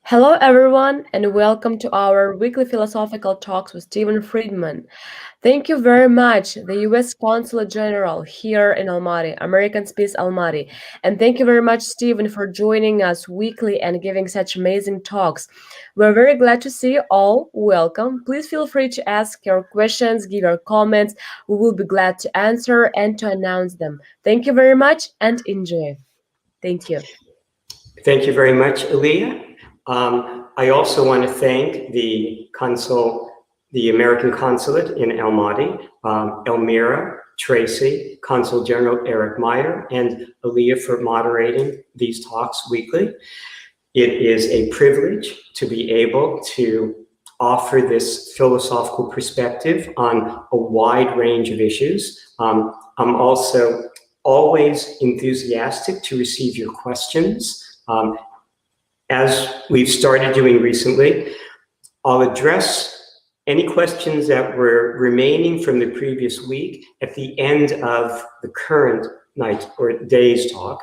Hello, everyone, and welcome to our weekly philosophical talks with S.Friedman. Thank you very much, the U.S. Consulate General here in Almaty, American Space Almaty. And thank you very much, Stephen, for joining us weekly and giving such amazing talks. We're very glad to see you all. Welcome. Please feel free to ask your questions, give your comments. We will be glad to answer and to announce them. Thank you very much and enjoy. Thank you. Thank you very much, Aaliyah. I also want to thank the American Consulate in Almaty, Elmira, Tracy, Consul General Eric Meyer, and Aaliyah for moderating these talks weekly. It is a privilege to be able to offer this philosophical perspective on a wide range of issues. I'm also always enthusiastic to receive your questions. As we've started doing recently, I'll address any questions that were remaining from the previous week at the end of the current night or day's talk.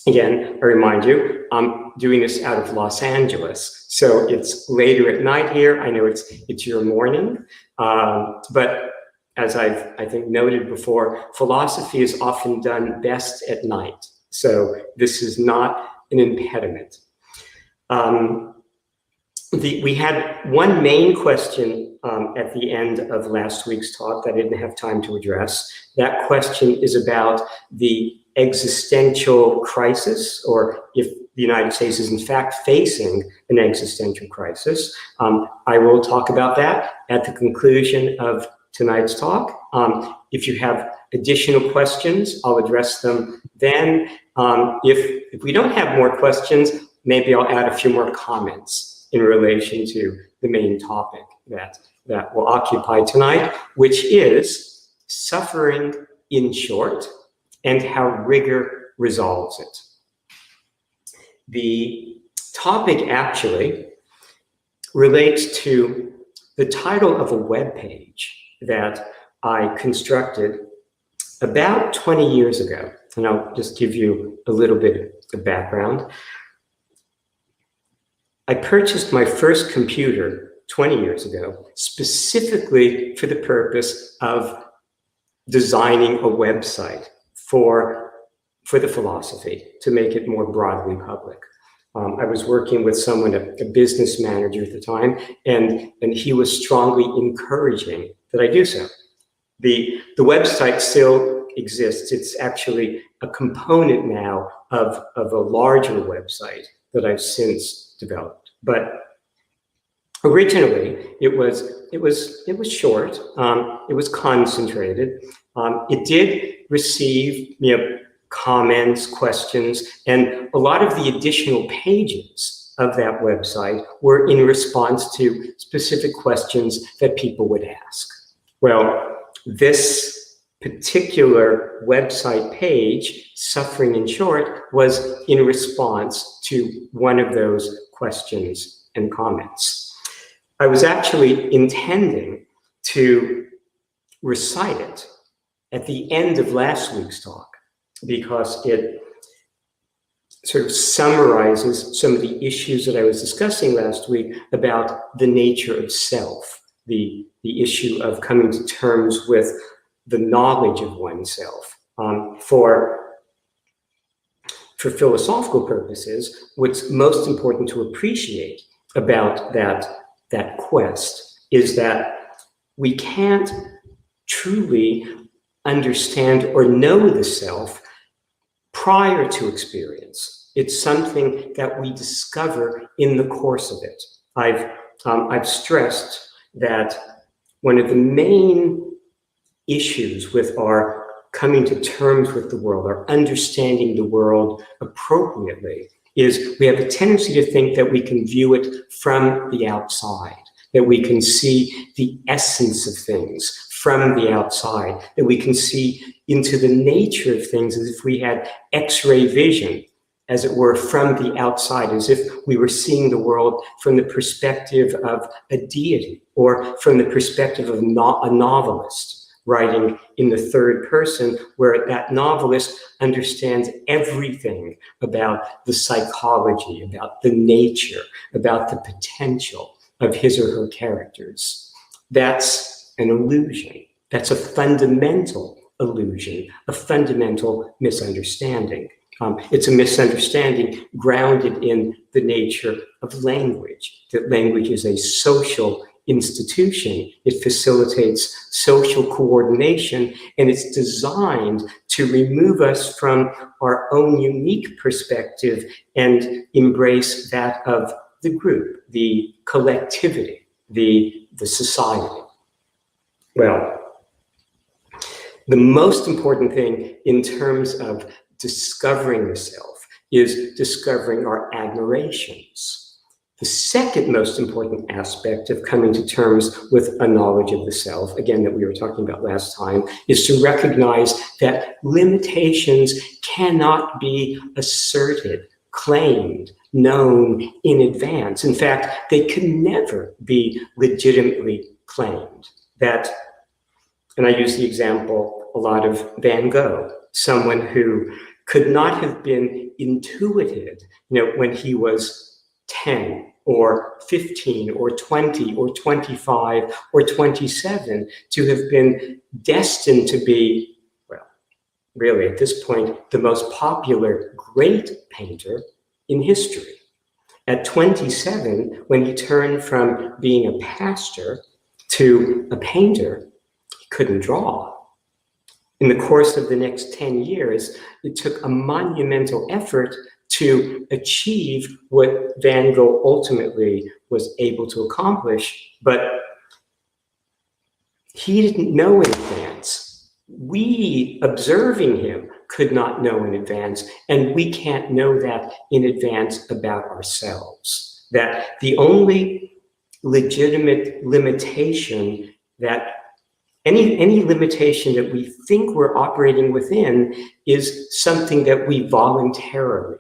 Again, I remind you, I'm doing this out of Los Angeles, so it's later at night here. I know it's your morning, but as I think noted before, philosophy is often done best at night. So this is not an impediment. We had one main question at the end of last week's talk that I didn't have time to address. That question is about the existential crisis, or if the United States is in fact facing an existential crisis. I will talk about that at the conclusion of tonight's talk. If you have additional questions, I'll address them then. If we don't have more questions, maybe I'll add a few more comments in relation to the main topic that will occupy tonight, which is suffering in short and how rigor resolves it. The topic actually relates to the title of a web page that I constructed about 20 years ago. And I'll just give you a little bit of background. I purchased my first computer 20 years ago, specifically for the purpose of designing a website for the philosophy, to make it more broadly public. I was working with someone, a business manager at the time, and he was strongly encouraging that I do so. The website still exists. It's actually a component now of a larger website that I've since developed. But originally it was short. It was concentrated. It did receive comments, questions, and a lot of the additional pages of that website were in response to specific questions that people would ask. Well, this particular website page, Suffering in Short, was in response to one of those questions and comments. I was actually intending to recite it at the end of last week's talk because it sort of summarizes some of the issues that I was discussing last week about the nature of self, the issue of coming to terms with the knowledge of oneself. For philosophical purposes, what's most important to appreciate about that quest is that we can't truly understand or know the self prior to experience. It's something that we discover in the course of it. I've stressed that one of the main issues with our coming to terms with the world, our understanding the world appropriately, is we have a tendency to think that we can view it from the outside, that we can see the essence of things from the outside, that we can see into the nature of things as if we had X-ray vision, as it were, from the outside, as if we were seeing the world from the perspective of a deity or from the perspective of a novelist. writing in the third person, where that novelist understands everything about the psychology, about the nature, about the potential of his or her characters. That's an illusion. That's a fundamental illusion, a fundamental misunderstanding. It's a misunderstanding grounded in the nature of language, that language is a social institution. It facilitates social coordination, and it's designed to remove us from our own unique perspective and embrace that of the group, the collectivity, the society. Well, the most important thing in terms of discovering the self is discovering our admirations. The second most important aspect of coming to terms with a knowledge of the self, again, that we were talking about last time, is to recognize that limitations cannot be asserted, claimed, known in advance. In fact, they can never be legitimately claimed. That, and I use the example a lot of Van Gogh, someone who could not have been intuited, when he was 10 or 15 or 20 or 25 or 27, to have been destined to be, well, really at this point, the most popular great painter in history. At 27, when he turned from being a pastor to a painter, he couldn't draw. In the course of the next 10 years, it took a monumental effort to achieve what Van Gogh ultimately was able to accomplish, but he didn't know in advance. We, observing him, could not know in advance, and we can't know that in advance about ourselves. That the only legitimate limitation that any limitation that we think we're operating within is something that we voluntarily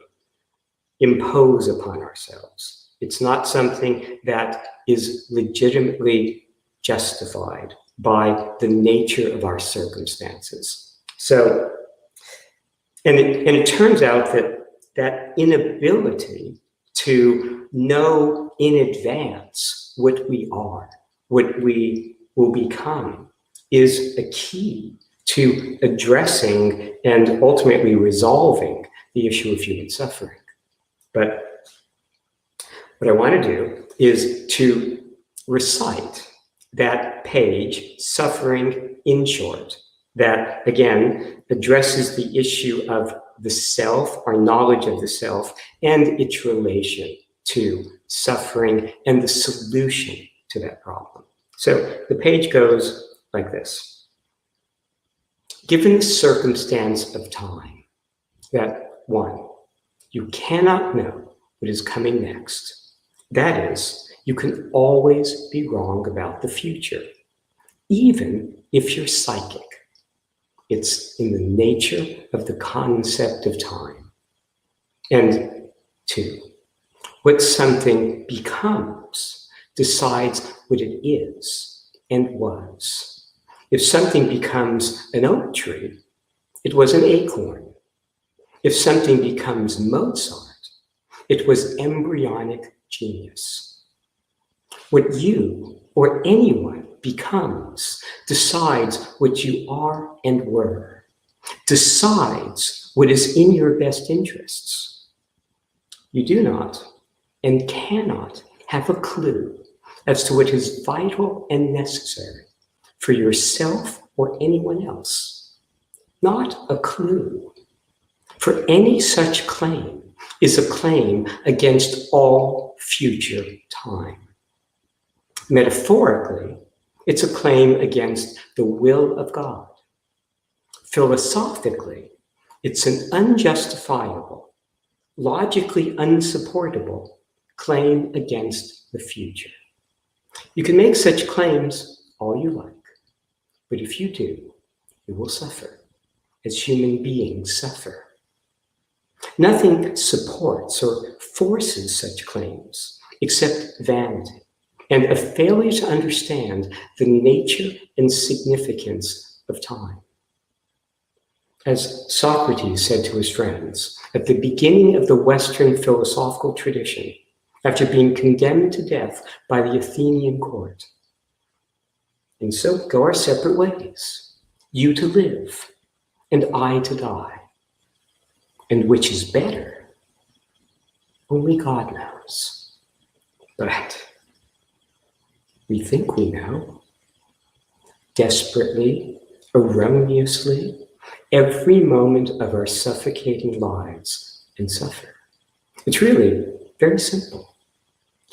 impose upon ourselves. It's not something that is legitimately justified by the nature of our circumstances. So, and it turns out that inability to know in advance what we are, what we will become, is a key to addressing and ultimately resolving the issue of human suffering. But what I want to do is to recite that page, Suffering in Short, that again addresses the issue of the self, our knowledge of the self, and its relation to suffering and the solution to that problem. So the page goes like this. Given the circumstance of time, that one, you cannot know what is coming next. That is, you can always be wrong about the future, even if you're psychic. It's in the nature of the concept of time. And two, what something becomes decides what it is and was. If something becomes an oak tree, it was an acorn. If something becomes Mozart, it was embryonic genius. What you or anyone becomes decides what you are and were, decides what is in your best interests. You do not and cannot have a clue as to what is vital and necessary for yourself or anyone else. Not a clue. For any such claim is a claim against all future time. Metaphorically, it's a claim against the will of God. Philosophically, it's an unjustifiable, logically unsupportable claim against the future. You can make such claims all you like, but if you do, you will suffer, as human beings suffer. Nothing supports or forces such claims except vanity and a failure to understand the nature and significance of time. As Socrates said to his friends, at the beginning of the Western philosophical tradition, after being condemned to death by the Athenian court, and so go our separate ways, you to live, and I to die. And which is better? Only God knows. But we think we know. Desperately, erroneously, every moment of our suffocating lives and suffer. It's really very simple.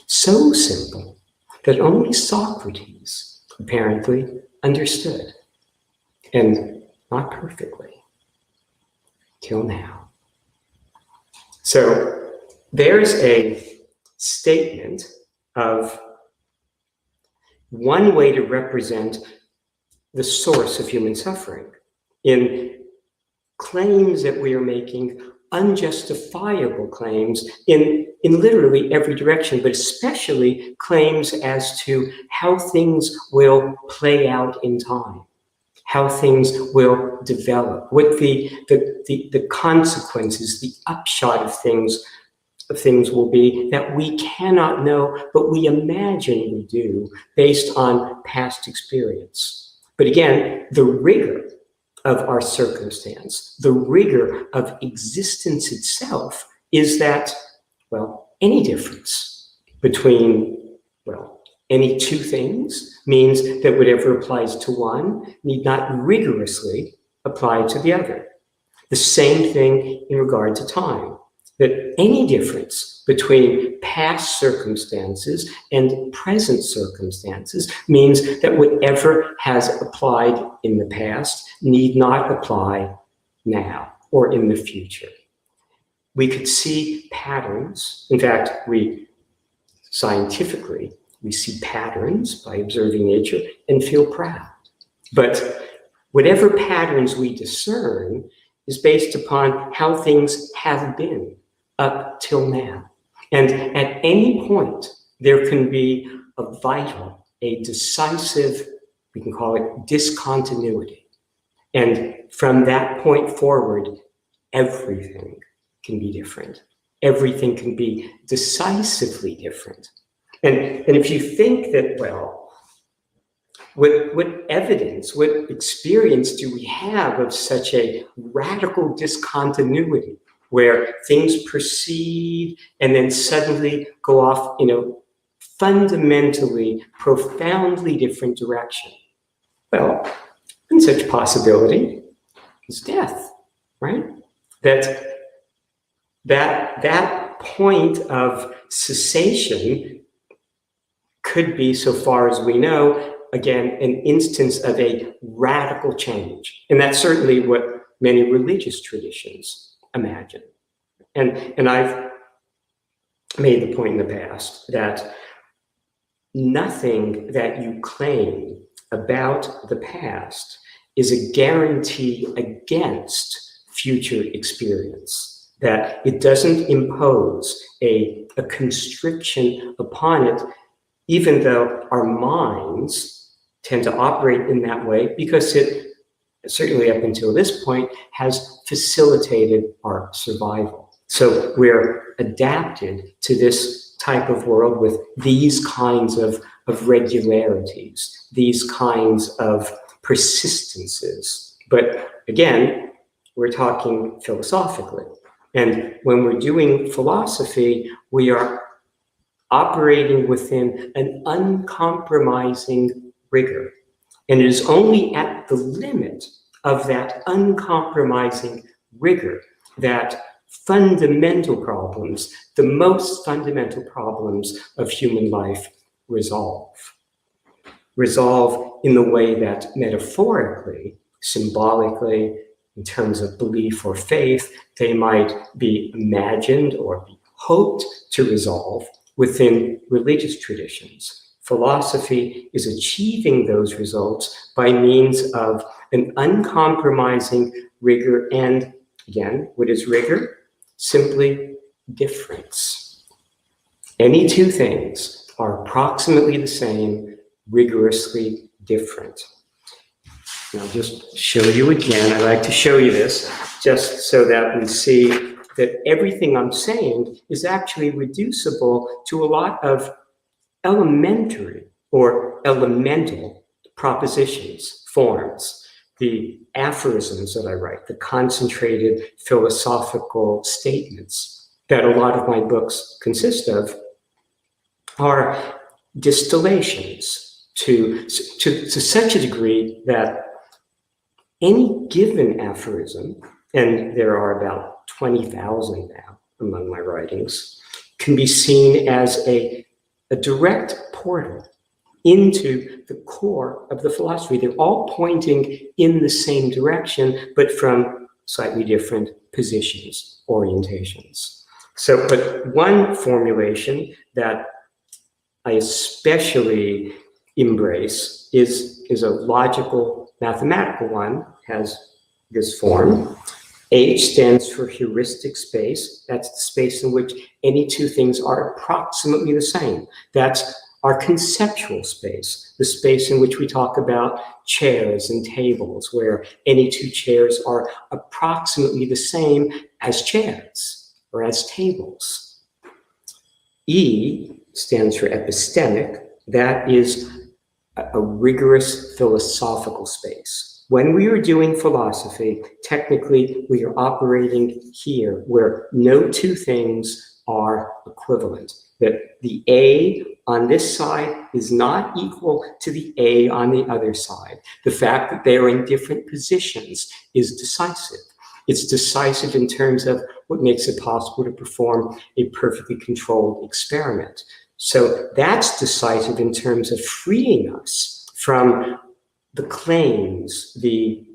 So simple that only Socrates apparently understood, and not perfectly, till now. So there's a statement of one way to represent the source of human suffering in claims that we are making, unjustifiable claims in literally every direction, but especially claims as to how things will play out in time, how things will develop, what the consequences, the upshot of things will be that we cannot know, but we imagine we do based on past experience. But again, the rigor of our circumstance, the rigor of existence itself is that, well, any difference between, well, any two things means that whatever applies to one need not rigorously apply to the other. The same thing in regard to time, that any difference between past circumstances and present circumstances means that whatever has applied in the past need not apply now or in the future. We could see patterns. In fact, scientifically, we see patterns by observing nature and feel proud. But whatever patterns we discern is based upon how things have been up till now. And at any point, there can be a vital, a decisive, we can call it discontinuity. And from that point forward, everything can be different. Everything can be decisively different. And if you think that, well, what evidence, what experience do we have of such a radical discontinuity where things proceed and then suddenly go off in a fundamentally, profoundly different direction? Well, and such possibility is death, right? That point of cessation could be, so far as we know, again, an instance of a radical change. And that's certainly what many religious traditions imagine. And I've made the point in the past that nothing that you claim about the past is a guarantee against future experience, that it doesn't impose a constriction upon it, even though our minds tend to operate in that way, because it, certainly up until this point, has facilitated our survival. So we're adapted to this type of world with these kinds of regularities, these kinds of persistences. But again, we're talking philosophically. And when we're doing philosophy, we are operating within an uncompromising rigor. And it is only at the limit of that uncompromising rigor that fundamental problems, the most fundamental problems of human life, resolve. Resolve in the way that metaphorically, symbolically, in terms of belief or faith, they might be imagined or be hoped to resolve within religious traditions. Philosophy is achieving those results by means of an uncompromising rigor. And again, what is rigor? Simply difference. Any two things are approximately the same, rigorously different. And I'll just show you again. I like to show you this just so that we see that everything I'm saying is actually reducible to a lot of elementary or elemental propositions, forms. The aphorisms that I write, the concentrated philosophical statements that a lot of my books consist of, are distillations to such a degree that any given aphorism, and there are about 20,000 now among my writings, can be seen as a direct portal into the core of the philosophy. They're all pointing in the same direction, but from slightly different positions, orientations. So, but one formulation that I especially embrace is a logical mathematical one, has this form. H stands for heuristic space. That's the space in which any two things are approximately the same. That's our conceptual space, the space in which we talk about chairs and tables, where any two chairs are approximately the same as chairs or as tables. E stands for epistemic. That is a rigorous philosophical space. When we are doing philosophy, technically we are operating here where no two things are equivalent. That the A on this side is not equal to the A on the other side. The fact that they are in different positions is decisive. It's decisive in terms of what makes it possible to perform a perfectly controlled experiment. So that's decisive in terms of freeing us from the claims, the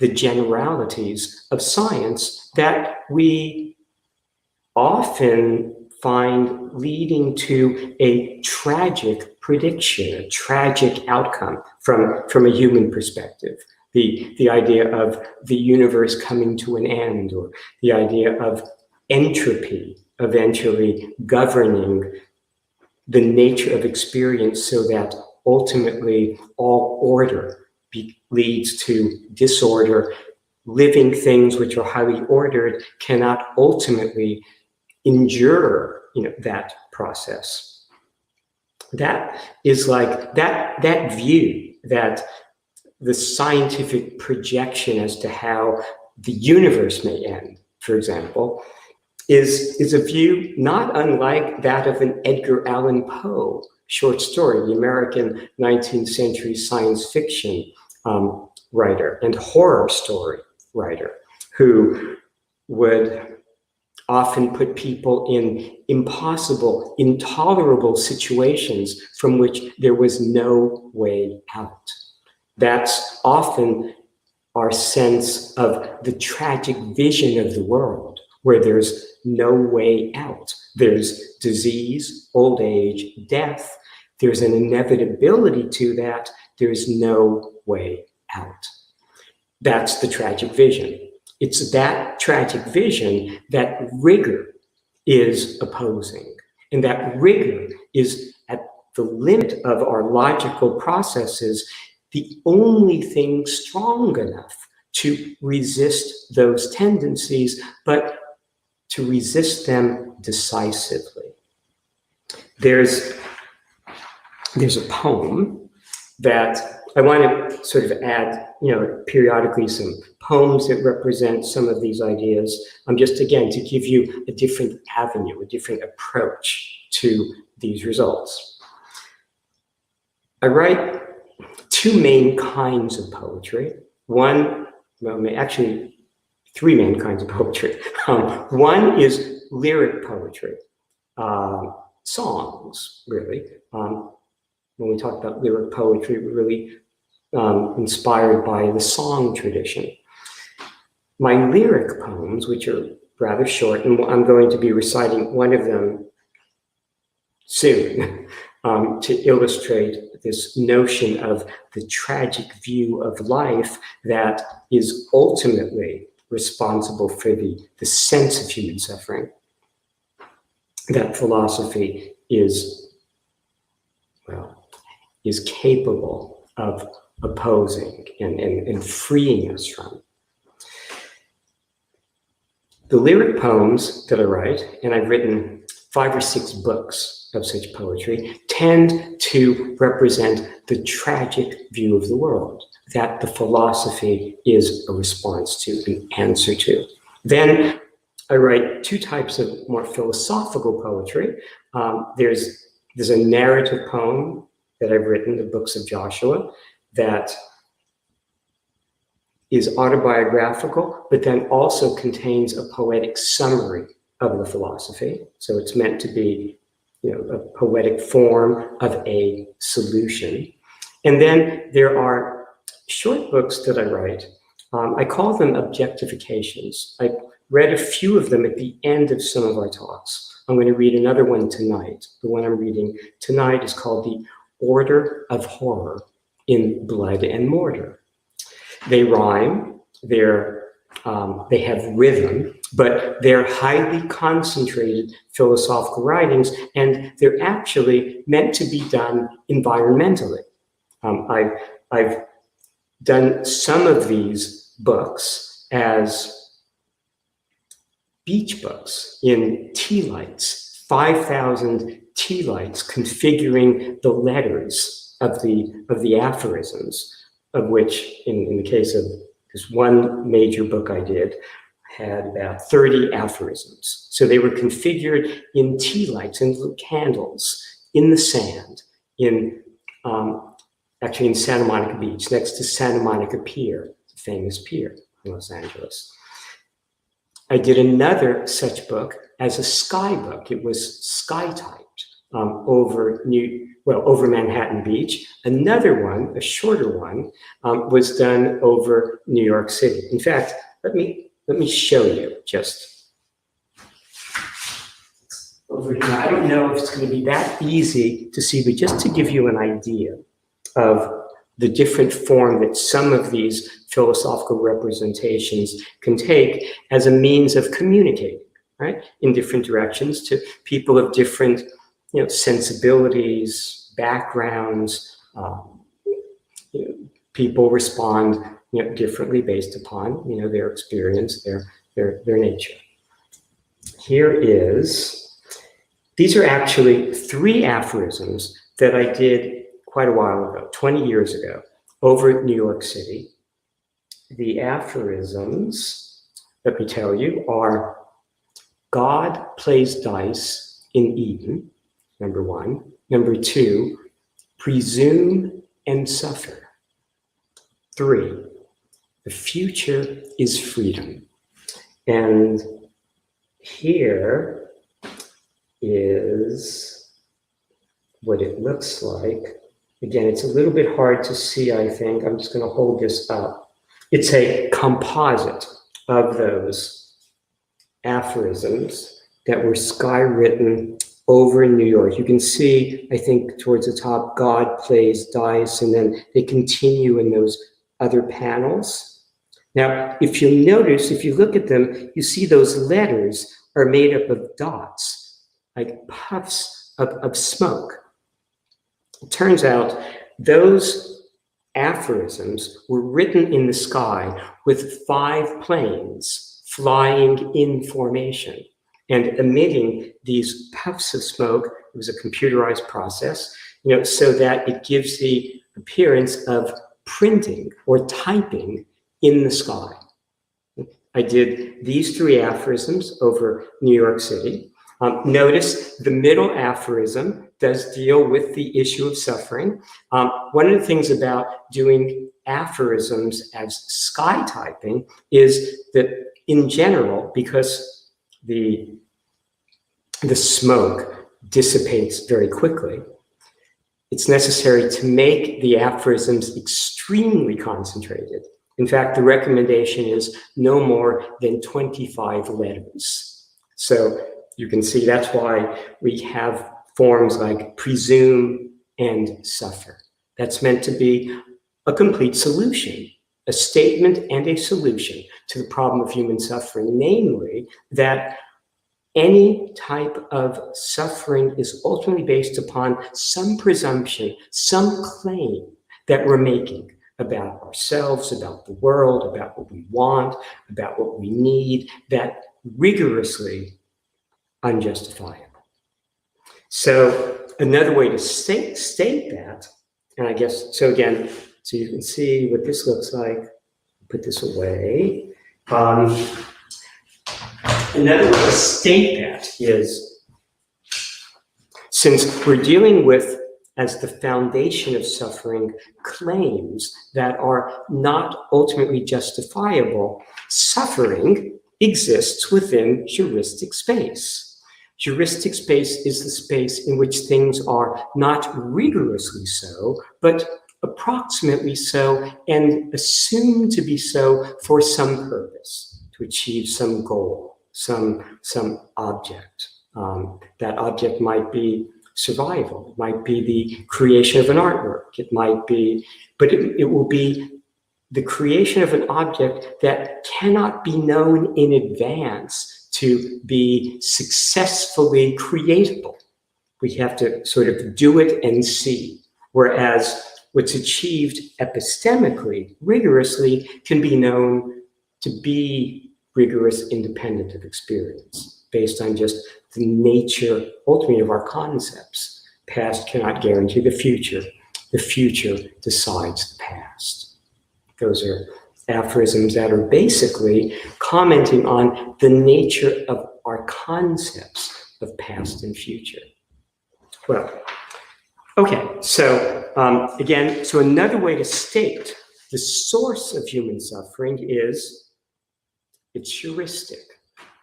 generalities of science that we often find leading to a tragic prediction, a tragic outcome from a human perspective. The idea of the universe coming to an end, or the idea of entropy eventually governing the nature of experience so that ultimately all order leads to disorder. Living things which are highly ordered cannot ultimately endure, that process. That is like that view, that the scientific projection as to how the universe may end, for example, is a view not unlike that of an Edgar Allan Poe short story, the American 19th century science fiction writer and horror story writer, who would often put people in impossible, intolerable situations from which there was no way out. That's often our sense of the tragic vision of the world, where there's no way out. There's disease, old age, death. There's an inevitability to that. There's no way out. That's the tragic vision. It's that tragic vision that rigor is opposing. And that rigor is at the limit of our logical processes, the only thing strong enough to resist those tendencies, but to resist them decisively. There's a poem that I want to sort of add, periodically some poems that represent some of these ideas, just again, to give you a different avenue, a different approach to these results. I write two main kinds of poetry. Actually, three main kinds of poetry. One is lyric poetry, songs, really. When we talk about lyric poetry, we're really inspired by the song tradition. My lyric poems, which are rather short, and I'm going to be reciting one of them soon, to illustrate this notion of the tragic view of life that is ultimately responsible for the sense of human suffering, that philosophy is capable of opposing and freeing us from. The lyric poems that I write, and I've written 5 or 6 books of such poetry, tend to represent the tragic view of the world that the philosophy is a response to, an answer to. Then I write 2 types of more philosophical poetry. There's a narrative poem that I've written, the books of Joshua, that is autobiographical, but then also contains a poetic summary of the philosophy. So it's meant to be, a poetic form of a solution. And then there are short books that I write. I call them objectifications. I read a few of them at the end of some of our talks. I'm going to read another one tonight. The one I'm reading tonight is called The Order of Horror in Blood and Mortar. They rhyme, they have rhythm, but they're highly concentrated philosophical writings, and they're actually meant to be done environmentally. I've done some of these books as beach books in tea lights, 5,000 tea lights configuring the letters of the aphorisms, of which, in the case of this one major book I did, had about 30 aphorisms. So they were configured in tea lights and little candles in the sand, actually in Santa Monica Beach, next to Santa Monica Pier, the famous pier in Los Angeles. I did another such book as a sky book. It was sky-typed over Manhattan Beach. Another one, a shorter one, was done over New York City. In fact, let me show you just over here. I don't know if it's going to be that easy to see, but just to give you an idea of the different form that some of these philosophical representations can take as a means of communicating, right, in different directions to people of different, sensibilities, backgrounds. People respond, differently based upon, their experience, their nature. These are actually 3 aphorisms that I did quite a while ago, 20 years ago, over New York City. The aphorisms, let me tell you, are God plays dice in Eden, number 1. Number 2, presume and suffer. 3, the future is freedom. And here is what it looks like. Again, it's a little bit hard to see, I think. I'm just going to hold this up. It's a composite of those aphorisms that were skywritten over New York. You can see, I think, towards the top, God plays dice, and then they continue in those other panels. Now, if you'll notice, if you look at them, you see those letters are made up of dots, like puffs of smoke. It turns out those aphorisms were written in the sky with 5 planes flying in formation and emitting these puffs of smoke. It was a computerized process, so that it gives the appearance of printing or typing in the sky. I did these 3 aphorisms over New York City. Notice the middle aphorism does deal with the issue of suffering. One of the things about doing aphorisms as sky typing is that in general, because the smoke dissipates very quickly, it's necessary to make the aphorisms extremely concentrated. In fact, the recommendation is no more than 25 letters. So you can see that's why we have forms like presume and suffer. That's meant to be a complete solution, a statement and a solution to the problem of human suffering, namely that any type of suffering is ultimately based upon some presumption, some claim that we're making about ourselves, about the world, about what we want, about what we need, that rigorously unjustifiable. So another way to state that, and I guess, so again, so you can see what this looks like. Put this away. Another way to state that is, since we're dealing with, as the foundation of suffering, claims that are not ultimately justifiable, suffering exists within heuristic space. Heuristic space is the space in which things are not rigorously so, but approximately so and assumed to be so for some purpose, to achieve some goal, some object. That object might be survival, it might be the creation of an artwork, it might be, but it will be the creation of an object that cannot be known in advance to be successfully creatable. We have to sort of do it and see, whereas what's achieved epistemically, rigorously, can be known to be rigorous, independent of experience, based on just the nature, ultimately, of our concepts. Past cannot guarantee the future. The future decides the past. Those are aphorisms that are basically commenting on the nature of our concepts of past and future. Well, okay, so again, so another way to state the source of human suffering is it's heuristic.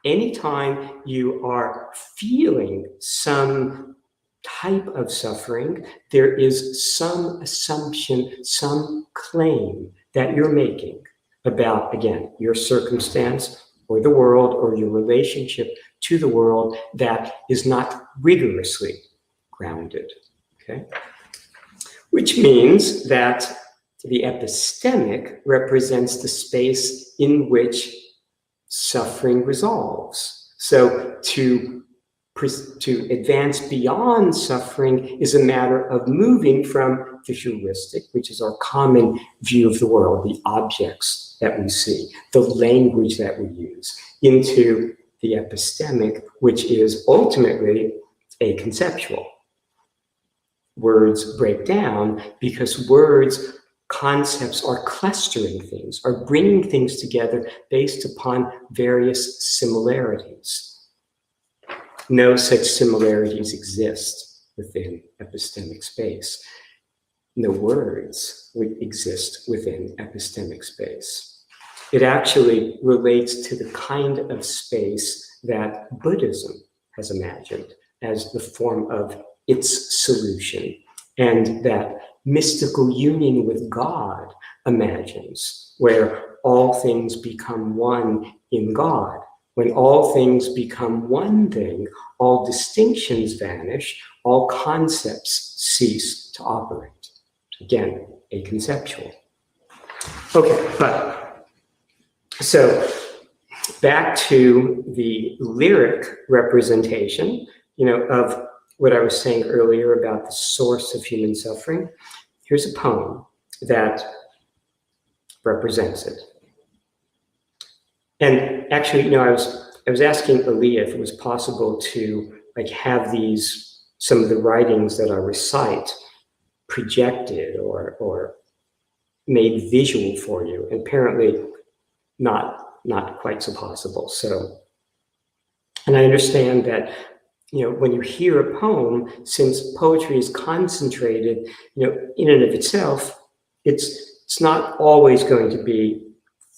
Anytime you are feeling some type of suffering, there is some assumption, some claim that you're making about, again, your circumstance or the world or your relationship to the world that is not rigorously grounded, okay? Which means that the epistemic represents the space in which suffering resolves. So to advance beyond suffering is a matter of moving from the heuristic, which is our common view of the world, the objects that we see, the language that we use, into the epistemic, which is ultimately a conceptual. Words break down because words, concepts are clustering things, are bringing things together based upon various similarities. No such similarities exist within epistemic space. No words would exist within epistemic space. It actually relates to the kind of space that Buddhism has imagined as the form of its solution, and that mystical union with God imagines, where all things become one in God. When all things become one thing, all distinctions vanish, all concepts cease to operate. Again, a conceptual. Okay, but so back to the lyric representation, of what I was saying earlier about the source of human suffering. Here's a poem that represents it. And actually, I was asking Aaliyah if it was possible to have some of the writings that I recite projected or made visual for you. And apparently not quite so possible. So, and I understand that when you hear a poem, since poetry is concentrated, in and of itself, it's not always going to be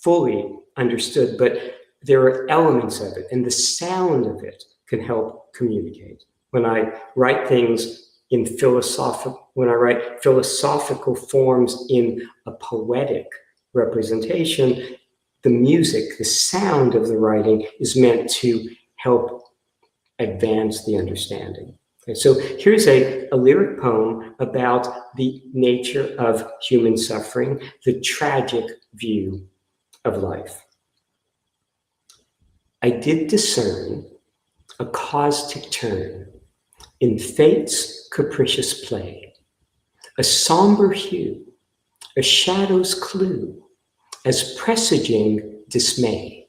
fully understood, but there are elements of it, and the sound of it can help communicate. When I write things when I write philosophical forms in a poetic representation, the music, the sound of the writing is meant to help advance the understanding. Okay, so here's a lyric poem about the nature of human suffering, the tragic view of life. I did discern a caustic turn in fate's capricious play, a somber hue a shadow's clue, as presaging dismay.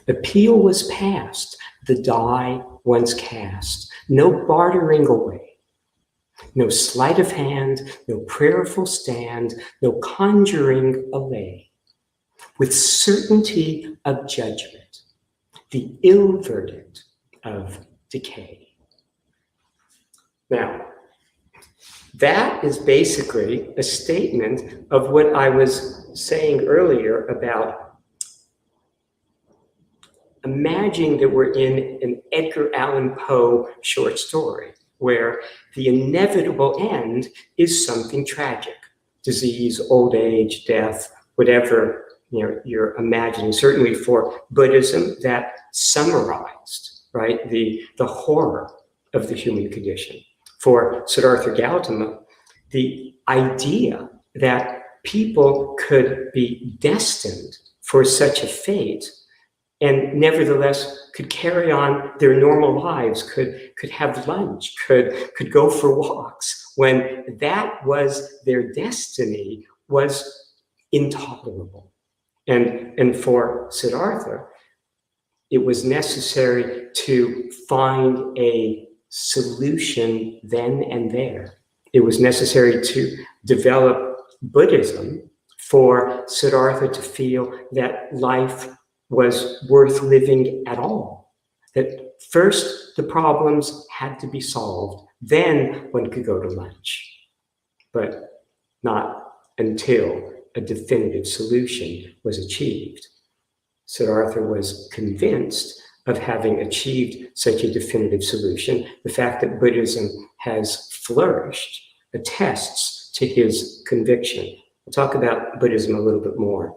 Appeal was past, the die once cast, no bartering away, no sleight of hand, no prayerful stand, no conjuring allay. With certainty of judgment, the ill verdict of decay. Now, that is basically a statement of what I was saying earlier about imagining that we're in an Edgar Allan Poe short story where the inevitable end is something tragic, disease, old age, death, whatever you're imagining. Certainly for Buddhism, that summarized, right, the horror of the human condition. For Siddhartha Gautama, the idea that people could be destined for such a fate and nevertheless could carry on their normal lives, could have lunch, could go for walks, when that was their destiny, was intolerable. And for Siddhartha, it was necessary to find a solution then and there. It was necessary to develop Buddhism for Siddhartha to feel that life was worth living at all. That first the problems had to be solved, then one could go to lunch, but not until a definitive solution was achieved. Siddhartha was convinced of having achieved such a definitive solution. The fact that Buddhism has flourished attests to his conviction. We'll talk about Buddhism a little bit more,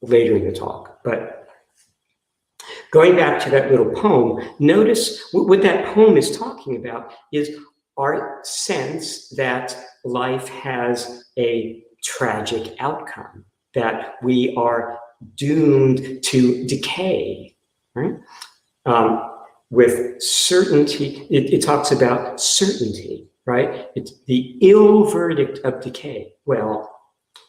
later in the talk. But going back to that little poem, notice what that poem is talking about is our sense that life has a tragic outcome, that we are doomed to decay, right? With certainty, it talks about certainty, right? It's the ill verdict of decay. Well,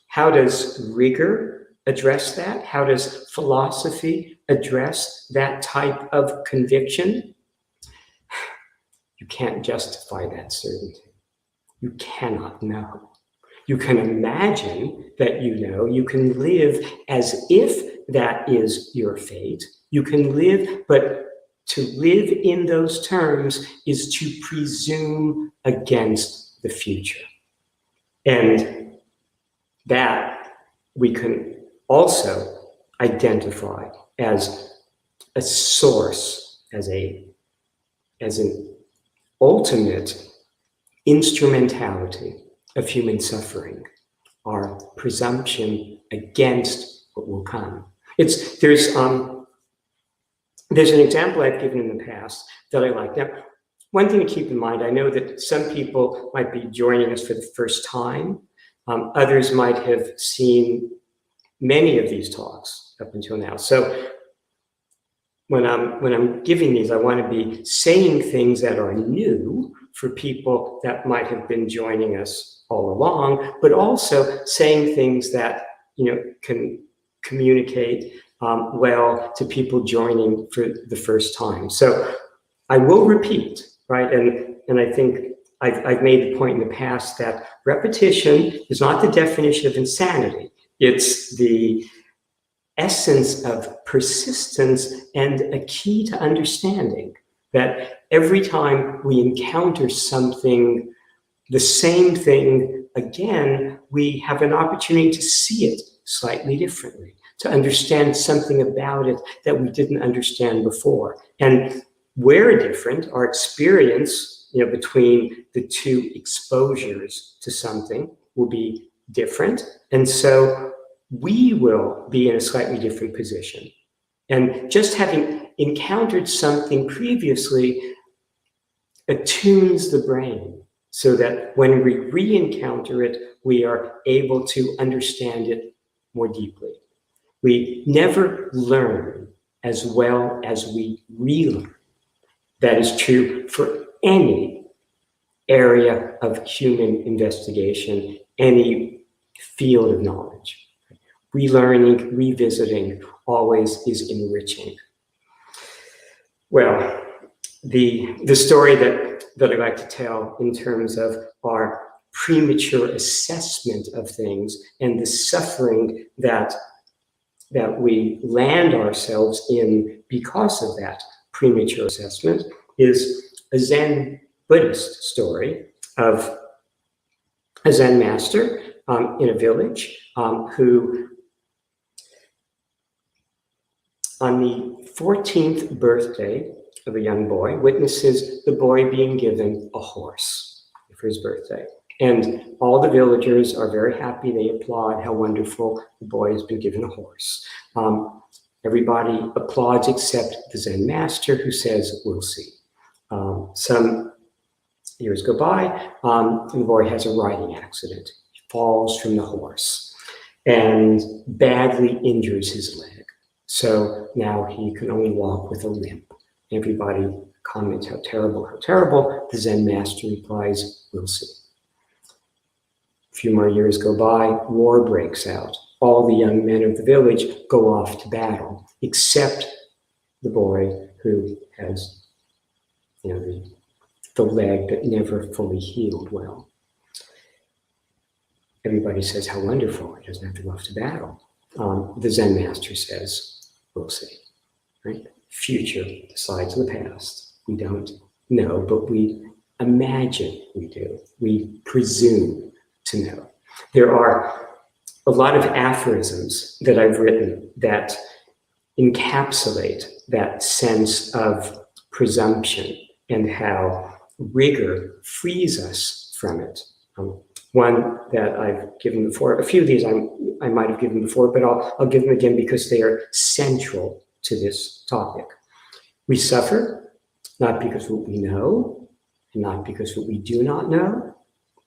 how does rigor address that? How does philosophy address that type of conviction? You can't justify that certainty. You cannot know. You can imagine that you know. You can live as if that is your fate. You can live, but to live in those terms is to presume against the future. And that we can also identify as a source, as an ultimate instrumentality of human suffering, our presumption against what will come. There's an example I've given in the past that I like. Now, one thing to keep in mind, I know that some people might be joining us for the first time. Others might have seen many of these talks up until now. So when I'm giving these, I want to be saying things that are new for people that might have been joining us all along, but also saying things that can communicate well to people joining for the first time. So I will repeat, right? And I think I've made the point in the past that repetition is not the definition of insanity. It's the essence of persistence and a key to understanding that every time we encounter something, the same thing again, we have an opportunity to see it slightly differently, to understand something about it that we didn't understand before. And we're different, our experience between the two exposures to something will be different. And so we will be in a slightly different position. And just having encountered something previously attunes the brain so that when we re-encounter it, we are able to understand it more deeply. We never learn as well as we relearn. That is true for any area of human investigation, any field of knowledge. Relearning, revisiting always is enriching. Well, the story that I like to tell in terms of our premature assessment of things and the suffering that we land ourselves in because of that premature assessment is a Zen Buddhist story of a Zen master in a village who, on the 14th birthday of a young boy, witnesses the boy being given a horse for his birthday. And all the villagers are very happy. They applaud how wonderful the boy has been given a horse. Everybody applauds except the Zen master, who says, "We'll see." Some years go by, and the boy has a riding accident. He falls from the horse and badly injures his leg. So now he can only walk with a limp. Everybody comments, how terrible, how terrible. The Zen master replies, "We'll see." A few more years go by, war breaks out. All the young men of the village go off to battle, except the boy who has, the leg that never fully healed well. Everybody says, how wonderful, he doesn't have to go off to battle. The Zen master says, "We'll see," right? Future decides the past. We don't know, but we imagine we do. We presume to know. There are a lot of aphorisms that I've written that encapsulate that sense of presumption and how rigor frees us from it. One that I've given before, a few of these I might have given before, but I'll give them again because they are central to this topic. We suffer not because of what we know, and not because of what we do not know,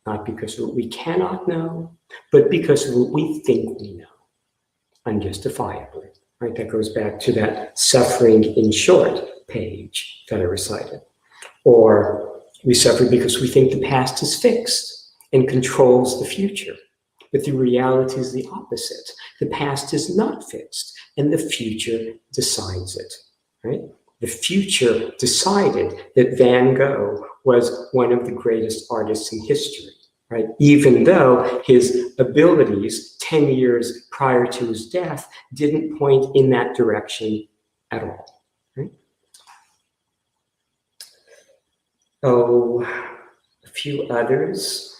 not because of what we cannot know, but because of what we think we know, unjustifiably. Right? That goes back to that suffering in short page that I recited. Or we suffer because we think the past is fixed and controls the future. But the reality is the opposite. The past is not fixed, and the future decides it. Right? The future decided that Van Gogh was one of the greatest artists in history. Right? Even though his abilities 10 years prior to his death didn't point in that direction at all. Right? Oh, a few others.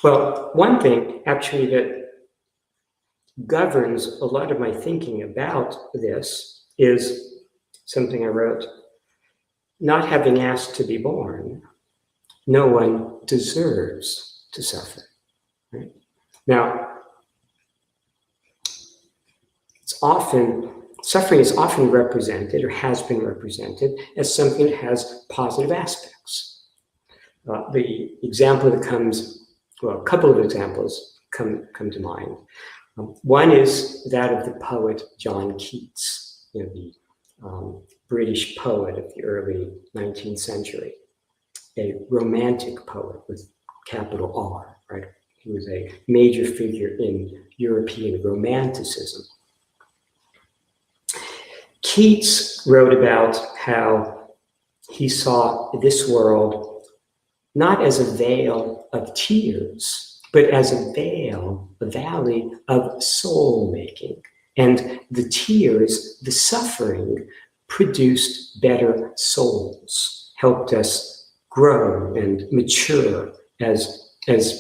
Well, one thing actually that governs a lot of my thinking about this is something I wrote. Not having asked to be born, no one deserves to suffer. Right? Now, suffering is often represented, or has been represented, as something that has positive aspects. The example that a couple of examples come to mind. One is that of the poet John Keats, the British poet of the early 19th century, a romantic poet with capital R, right? He was a major figure in European Romanticism. Keats wrote about how he saw this world not as a vale of tears, but as a valley of soul making. And the tears, the suffering, produced better souls, helped us grow and mature as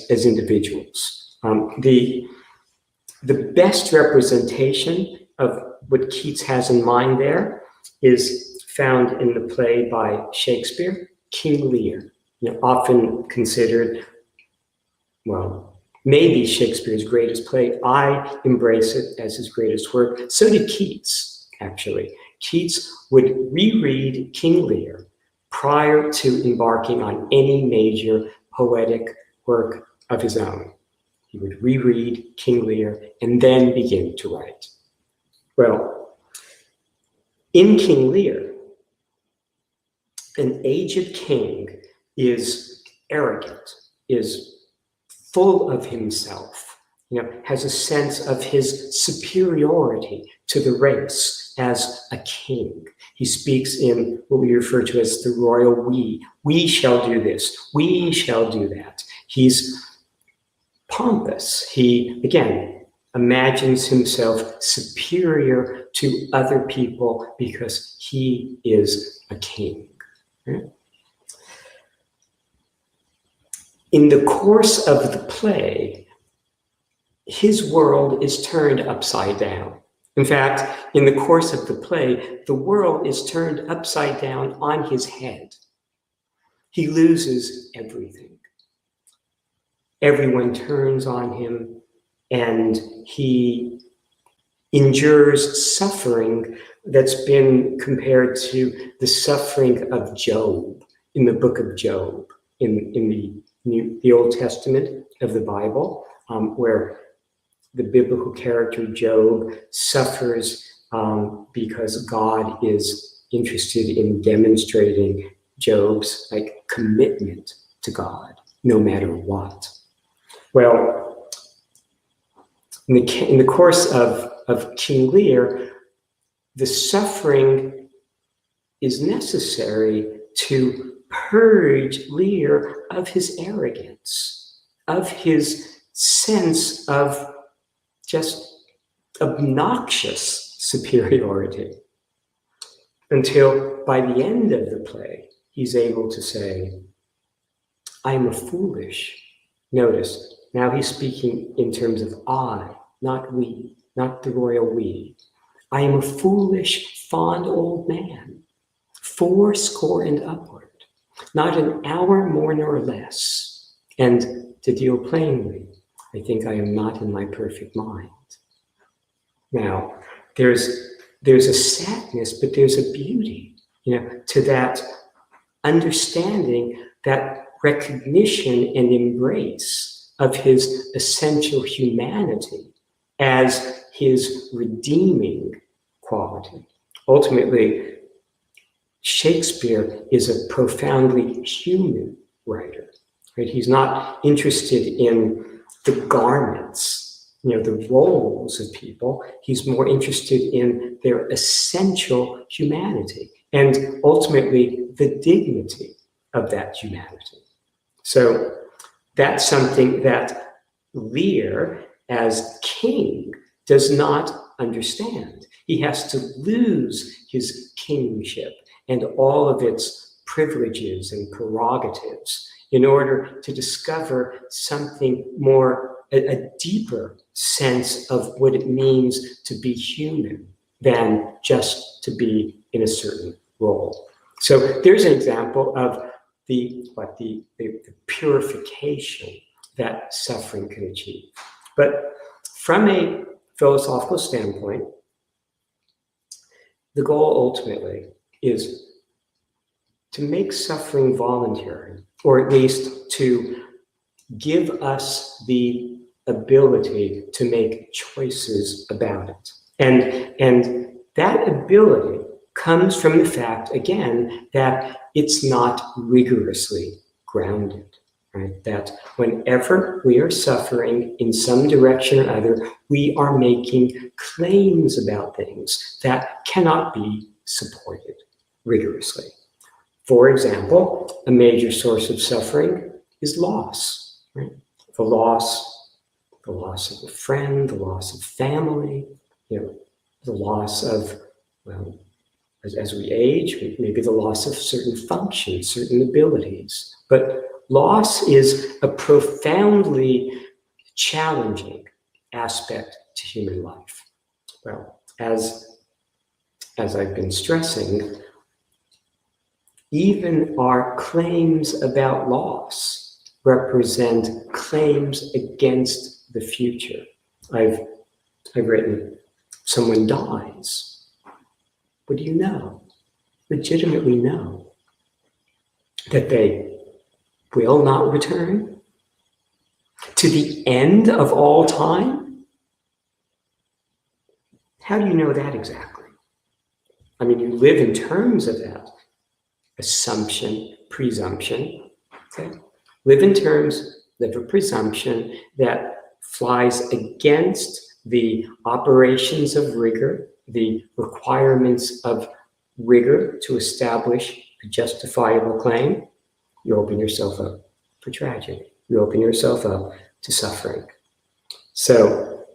individuals. The best representation of what Keats has in mind there is found in the play by Shakespeare, King Lear. Often considered, maybe Shakespeare's greatest play. I embrace it as his greatest work. So did Keats, actually. Keats would reread King Lear prior to embarking on any major poetic work of his own. He would reread King Lear and then begin to write. Well, in King Lear, an aged king is arrogant, is full of himself, has a sense of his superiority to the race as a king. He speaks in what we refer to as the royal we. We shall do this. We shall do that. He's pompous. He, again, imagines himself superior to other people because he is a king. Right? In the course of the play, his world is turned upside down. In fact, in the course of the play, the world is turned upside down on his head. He loses everything. Everyone turns on him, and he endures suffering that's been compared to the suffering of Job in the book of Job, in the Old Testament of the Bible, where the biblical character Job suffers because God is interested in demonstrating Job's commitment to God, no matter what. Well, in the course of King Lear, the suffering is necessary to purge Lear of his arrogance, of his sense of just obnoxious superiority, until by the end of the play, he's able to say, I am a foolish. Notice, now he's speaking in terms of I, not we, not the royal we. I am a foolish, fond old man, 80 and upward, not an hour more nor less. And to deal plainly, I think I am not in my perfect mind. Now, there's a sadness, but there's a beauty, to that understanding, that recognition and embrace of his essential humanity as his redeeming quality. Ultimately, Shakespeare is a profoundly human writer. Right? He's not interested in the garments, the roles of people. He's more interested in their essential humanity and ultimately the dignity of that humanity. So that's something that Lear, as king, does not understand. He has to lose his kingship and all of its privileges and prerogatives in order to discover something more, a deeper sense of what it means to be human than just to be in a certain role. So there's an example of the purification that suffering can achieve. But from a philosophical standpoint, the goal ultimately is to make suffering voluntary, or at least to give us the ability to make choices about it. And that ability comes from the fact, again, that it's not rigorously grounded, right? That whenever we are suffering in some direction or other, we are making claims about things that cannot be supported rigorously. For example, a major source of suffering is loss, right? The loss of a friend, the loss of family, the loss of, well, as we age, maybe the loss of certain functions, certain abilities. But loss is a profoundly challenging aspect to human life. Well, as I've been stressing, even our claims about loss represent claims against the future. I've written, someone dies. What do you know? Legitimately know that they will not return to the end of all time? How do you know that exactly? I mean, you live in terms of that assumption, presumption, Okay? Live in terms of a presumption that flies against the operations of rigor, the requirements of rigor to establish a justifiable claim. You open yourself up for tragedy. You open yourself up to suffering. So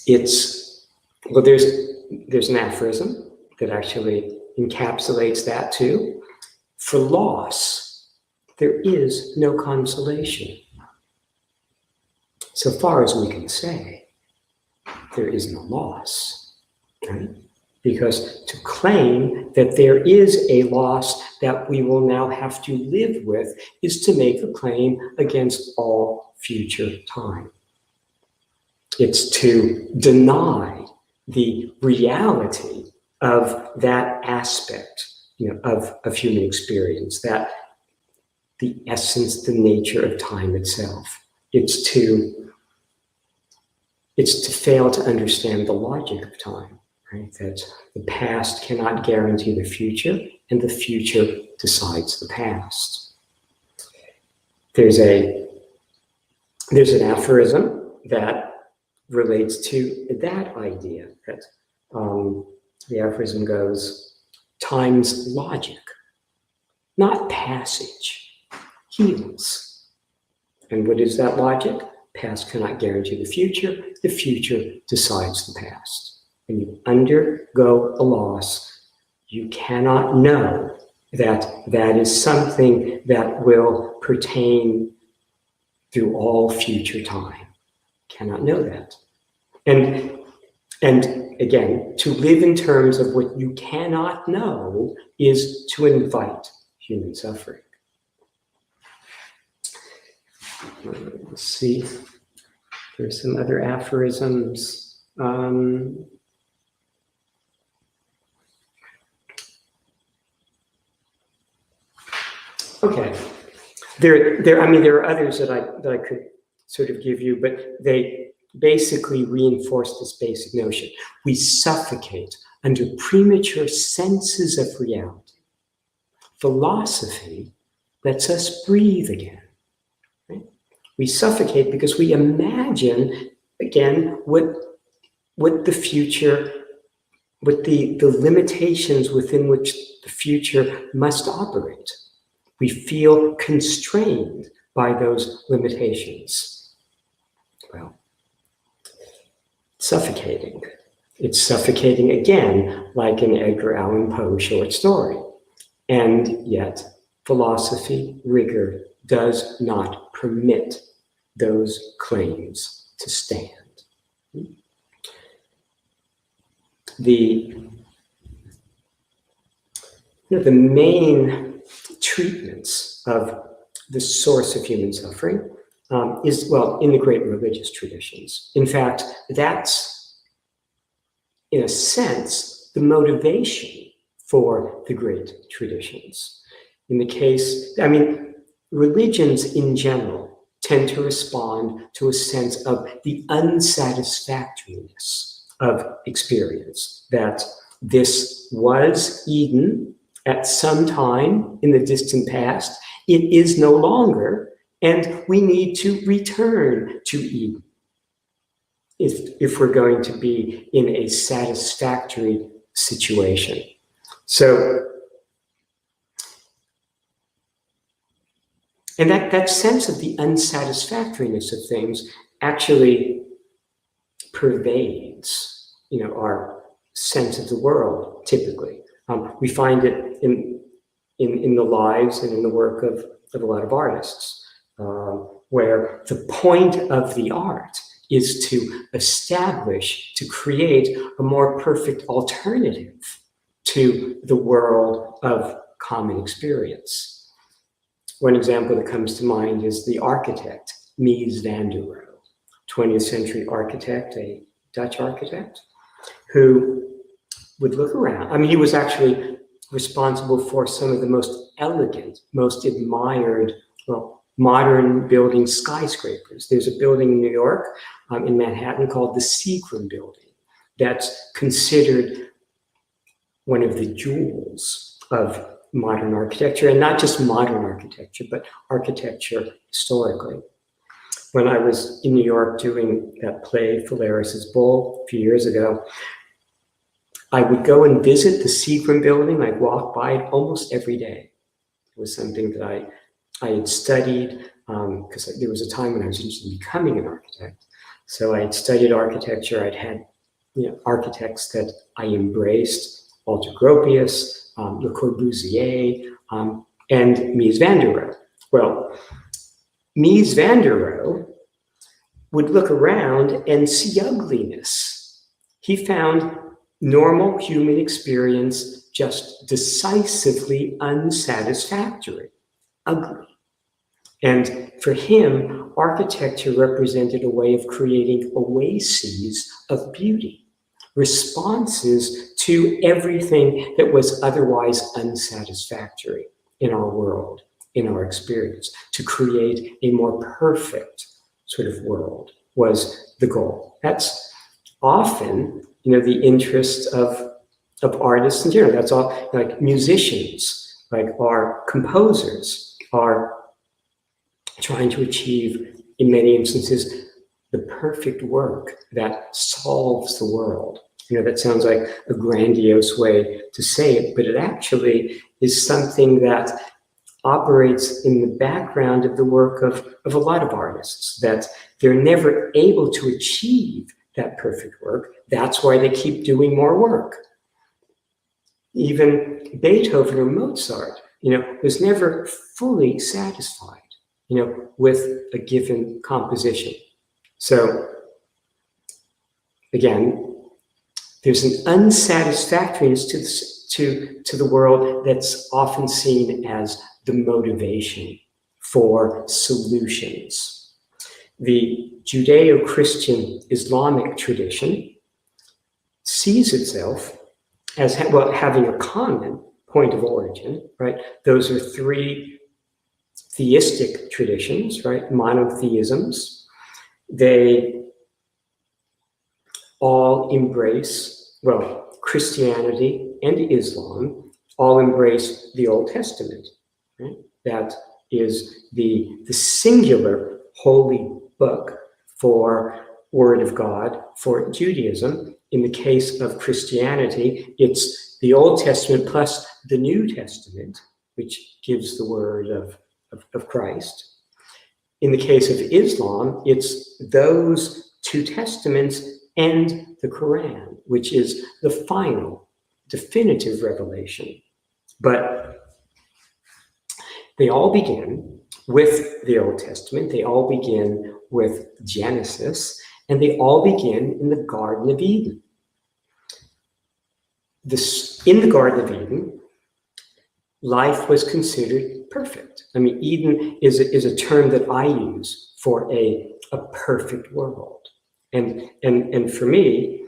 there's an aphorism that actually encapsulates that too. For loss, there is no consolation. So far as we can say, there is no loss, right? Because to claim that there is a loss that we will now have to live with is to make a claim against all future time. It's to deny the reality of that aspect, of human experience, that the essence, the nature of time itself. It's to fail to understand the logic of time, right? That the past cannot guarantee the future, and the future decides the past. There's an aphorism that relates to that idea, that the aphorism goes, time's logic, not passage, heals. And what is that logic? Past cannot guarantee the future decides the past. When you undergo a loss, you cannot know that that is something that will pertain through all future time. Cannot know that. And again, to live in terms of what you cannot know is to invite human suffering. Let's see. There's some other aphorisms. Okay. There are others that I could sort of give you, but they basically reinforce this basic notion. We suffocate under premature senses of reality. Philosophy lets us breathe again. Right? We suffocate because we imagine, again, what the future, what the limitations within which the future must operate. We feel constrained by those limitations. Well, suffocating. It's suffocating again, like an Edgar Allan Poe short story. And yet, philosophy, rigor, does not permit those claims to stand. The main treatments of the source of human suffering is, well, in the great religious traditions. In fact, that's, in a sense, the motivation for the great traditions. In the case, religions in general tend to respond to a sense of the unsatisfactoriness of experience, that this was Eden at some time in the distant past, it is no longer, and we need to return to Eden if we're going to be in a satisfactory situation. So, and that sense of the unsatisfactoriness of things actually pervades, our sense of the world, typically. We find it in the lives and in the work of a lot of artists, where the point of the art is to establish, to create a more perfect alternative to the world of common experience. One example that comes to mind is the architect, Mies van der Rohe, 20th century architect, a Dutch architect, who would look around. He was actually responsible for some of the most elegant, most admired, modern building skyscrapers. There's a building in New York, in Manhattan, called the Seagram Building, that's considered one of the jewels of modern architecture, and not just modern architecture, but architecture historically. When I was in New York doing that play, Phalaris's Bull, a few years ago, I would go and visit the Seagram building. I'd walk by it almost every day. It was something that I had studied, because there was a time when I was interested in becoming an architect. So I had studied architecture. I'd had architects that I embraced, Walter Gropius, Le Corbusier, and Mies van der Rohe. Well, Mies van der Rohe would look around and see ugliness. He found normal human experience just decisively unsatisfactory, ugly. And for him, architecture represented a way of creating oases of beauty, responses to everything that was otherwise unsatisfactory in our world, in our experience. To create a more perfect sort of world was the goal. That's often, the interest of artists in general. That's all, like musicians, like our composers are trying to achieve, in many instances, the perfect work that solves the world. That sounds like a grandiose way to say it, but it actually is something that operates in the background of the work of a lot of artists, that they're never able to achieve that perfect work. That's why they keep doing more work. Even Beethoven or Mozart, was never fully satisfied, with a given composition. So again, there's an unsatisfactoriness to the world that's often seen as the motivation for solutions. The Judeo-Christian Islamic tradition sees itself as having a common point of origin, right? Those are three theistic traditions, right? Monotheisms. They all embrace, Christianity and Islam all embrace the Old Testament, right? That is the singular holy book for Word of God. For Judaism, in the case of Christianity, it's the Old Testament plus the New Testament, which gives the word of Christ. In the case of Islam, it's those two testaments and the Quran, which is the final, definitive revelation. But they all begin with the Old Testament. They all begin with Genesis, and they all begin in the Garden of Eden. In the Garden of Eden, life was considered perfect. Eden is a term that I use for a perfect world. And for me,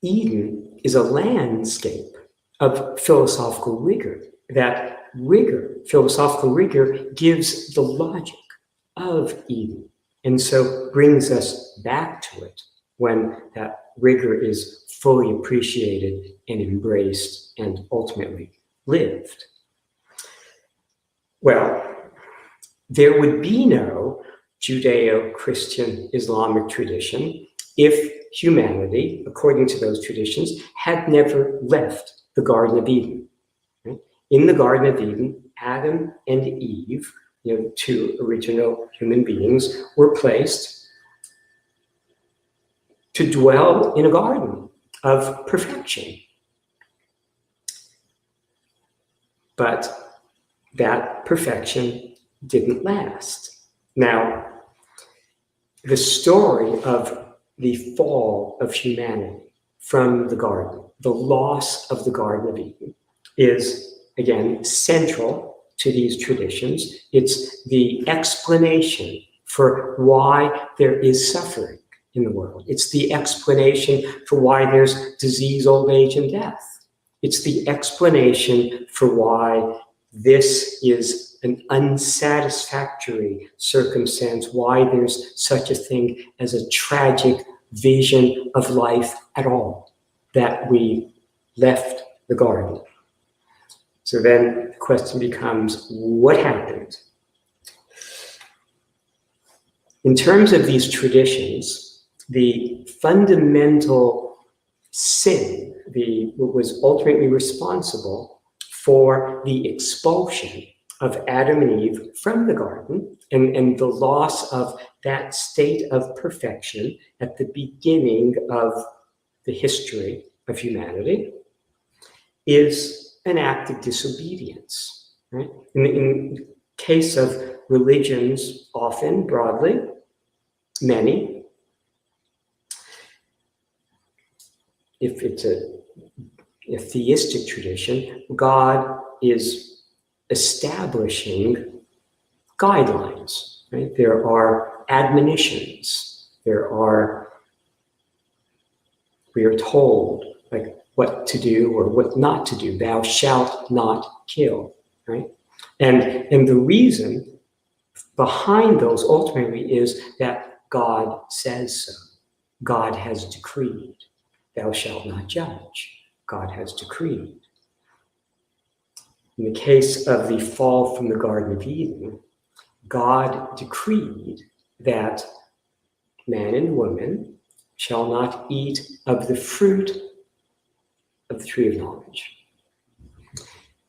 Eden is a landscape of philosophical rigor. That rigor, philosophical rigor, gives the logic of Eden, and so brings us back to it when that rigor is fully appreciated and embraced and ultimately lived. Well, there would be no Judeo-Christian Islamic tradition if humanity, according to those traditions, had never left the Garden of Eden. Right? In the Garden of Eden, Adam and Eve, two original human beings, were placed to dwell in a garden of perfection. But that perfection didn't last. Now, the story of the fall of humanity from the garden, the loss of the Garden of Eden, is, again, central to these traditions. It's the explanation for why there is suffering in the world. It's the explanation for why there's disease, old age, and death. It's the explanation for why this is an unsatisfactory circumstance, why there's such a thing as a tragic vision of life at all, that we left the garden. So then the question becomes, what happened? In terms of these traditions, the fundamental sin, what was ultimately responsible for the expulsion of Adam and Eve from the garden and the loss of that state of perfection at the beginning of the history of humanity, is an act of disobedience. Right? In the case of religions, often, broadly, many, if it's a theistic tradition, God is establishing guidelines. Right? There are admonitions. We are told like what to do or what not to do. Thou shalt not kill. Right? And the reason behind those ultimately is that God says so. God has decreed. Thou shalt not judge. God has decreed. In the case of the fall from the Garden of Eden, God decreed that man and woman shall not eat of the fruit of the tree of knowledge.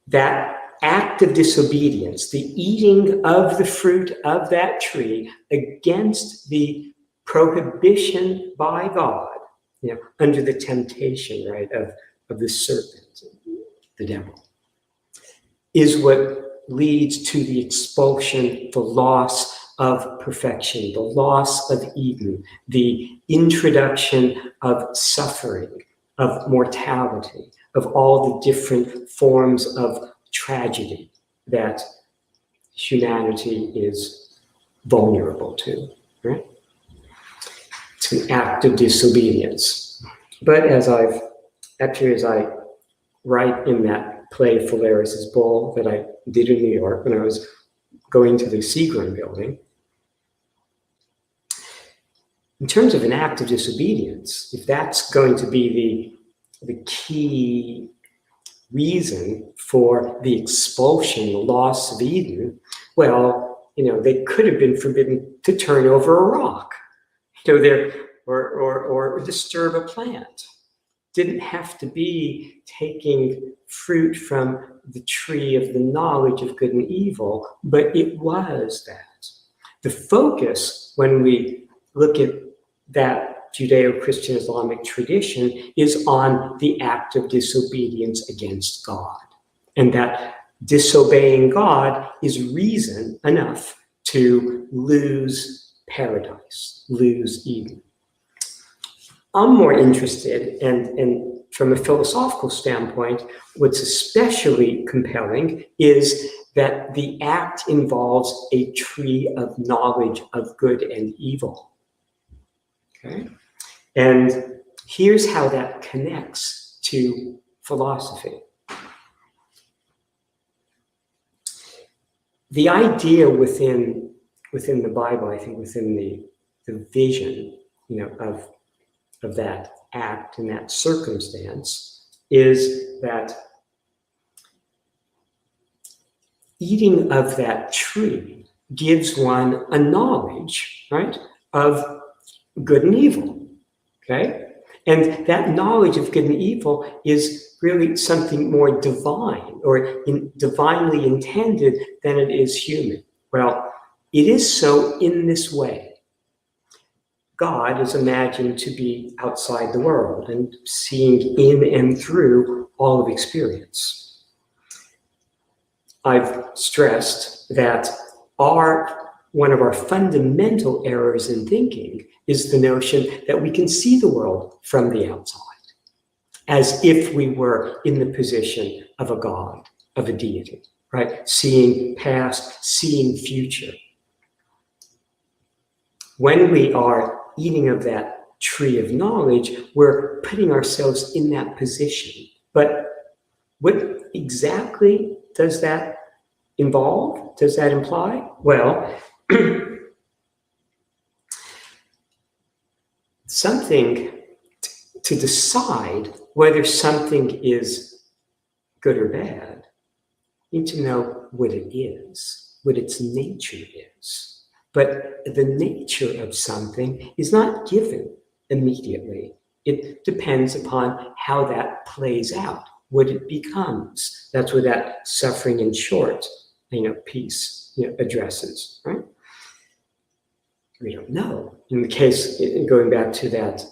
That act of disobedience, the eating of the fruit of that tree against the prohibition by God, under the temptation, right, of the serpent, the devil, is what leads to the expulsion, the loss of perfection, the loss of Eden, the introduction of suffering, of mortality, of all the different forms of tragedy that humanity is vulnerable to. Right? It's an act of disobedience. But as I write in that play Phalaris' Bull that I did in New York when I was going to the Seagram building, in terms of an act of disobedience, if that's going to be the key reason for the expulsion, the loss of Eden, well, they could have been forbidden to turn over a rock, or disturb a plant. Didn't have to be taking fruit from the tree of the knowledge of good and evil, but it was that. The focus, when we look at that Judeo-Christian Islamic tradition, is on the act of disobedience against God. And that disobeying God is reason enough to lose paradise, lose Eden. I'm more interested, and from a philosophical standpoint, what's especially compelling is that the act involves a tree of knowledge of good and evil. Okay? And here's how that connects to philosophy. The idea within the Bible, I think within the vision, of that act and that circumstance, is that eating of that tree gives one a knowledge, right, of good and evil, okay? And that knowledge of good and evil is really something more divine or divinely intended than it is human. Well, it is so in this way. God is imagined to be outside the world and seeing in and through all of experience. I've stressed that one of our fundamental errors in thinking is the notion that we can see the world from the outside, as if we were in the position of a God, of a deity, right? Seeing past, seeing future. When we are eating of that tree of knowledge, we're putting ourselves in that position. But what exactly does that involve? Does that imply? Well, something to decide whether something is good or bad, you need to know what it is, what its nature is. But the nature of something is not given immediately. It depends upon how that plays out, what it becomes. That's what that suffering in short, piece addresses, right? We don't know. In the case, going back to that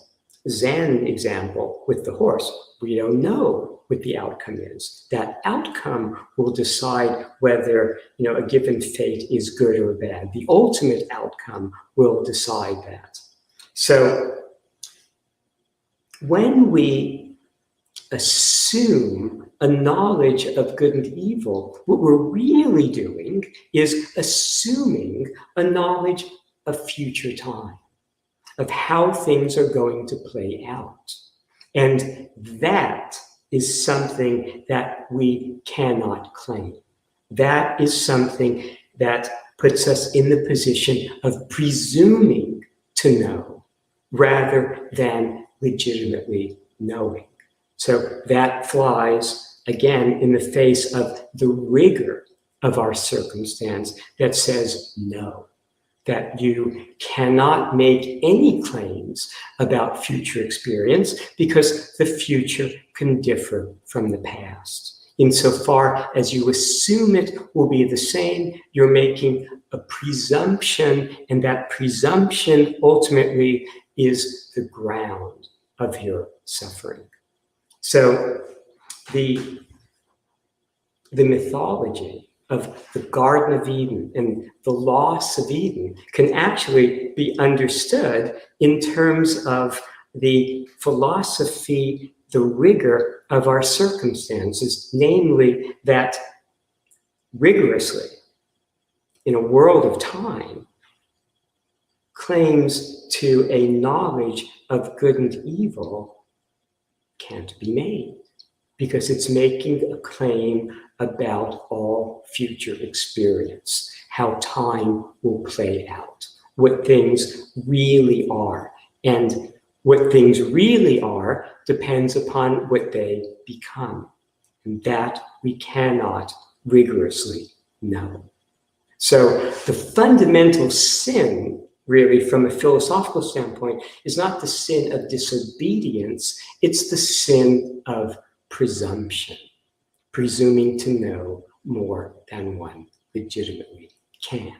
Zen example with the horse, we don't know what the outcome is. That outcome will decide whether a given fate is good or bad. The ultimate outcome will decide that. So when we assume a knowledge of good and evil, what we're really doing is assuming a knowledge of future time, of how things are going to play out. And that is something that we cannot claim. That is something that puts us in the position of presuming to know rather than legitimately knowing. So that flies, again, in the face of the rigor of our circumstance that says no, that you cannot make any claims about future experience because the future can differ from the past. Insofar as you assume it will be the same, you're making a presumption, and that presumption ultimately is the ground of your suffering. So the mythology of the Garden of Eden and the loss of Eden can actually be understood in terms of the philosophy, the rigor of our circumstances, namely that rigorously, in a world of time, claims to a knowledge of good and evil can't be made because it's making a claim about all future experience, how time will play out, what things really are. And what things really are depends upon what they become. And that we cannot rigorously know. So the fundamental sin, really, from a philosophical standpoint, is not the sin of disobedience, it's the sin of presumption, presuming to know more than one legitimately can.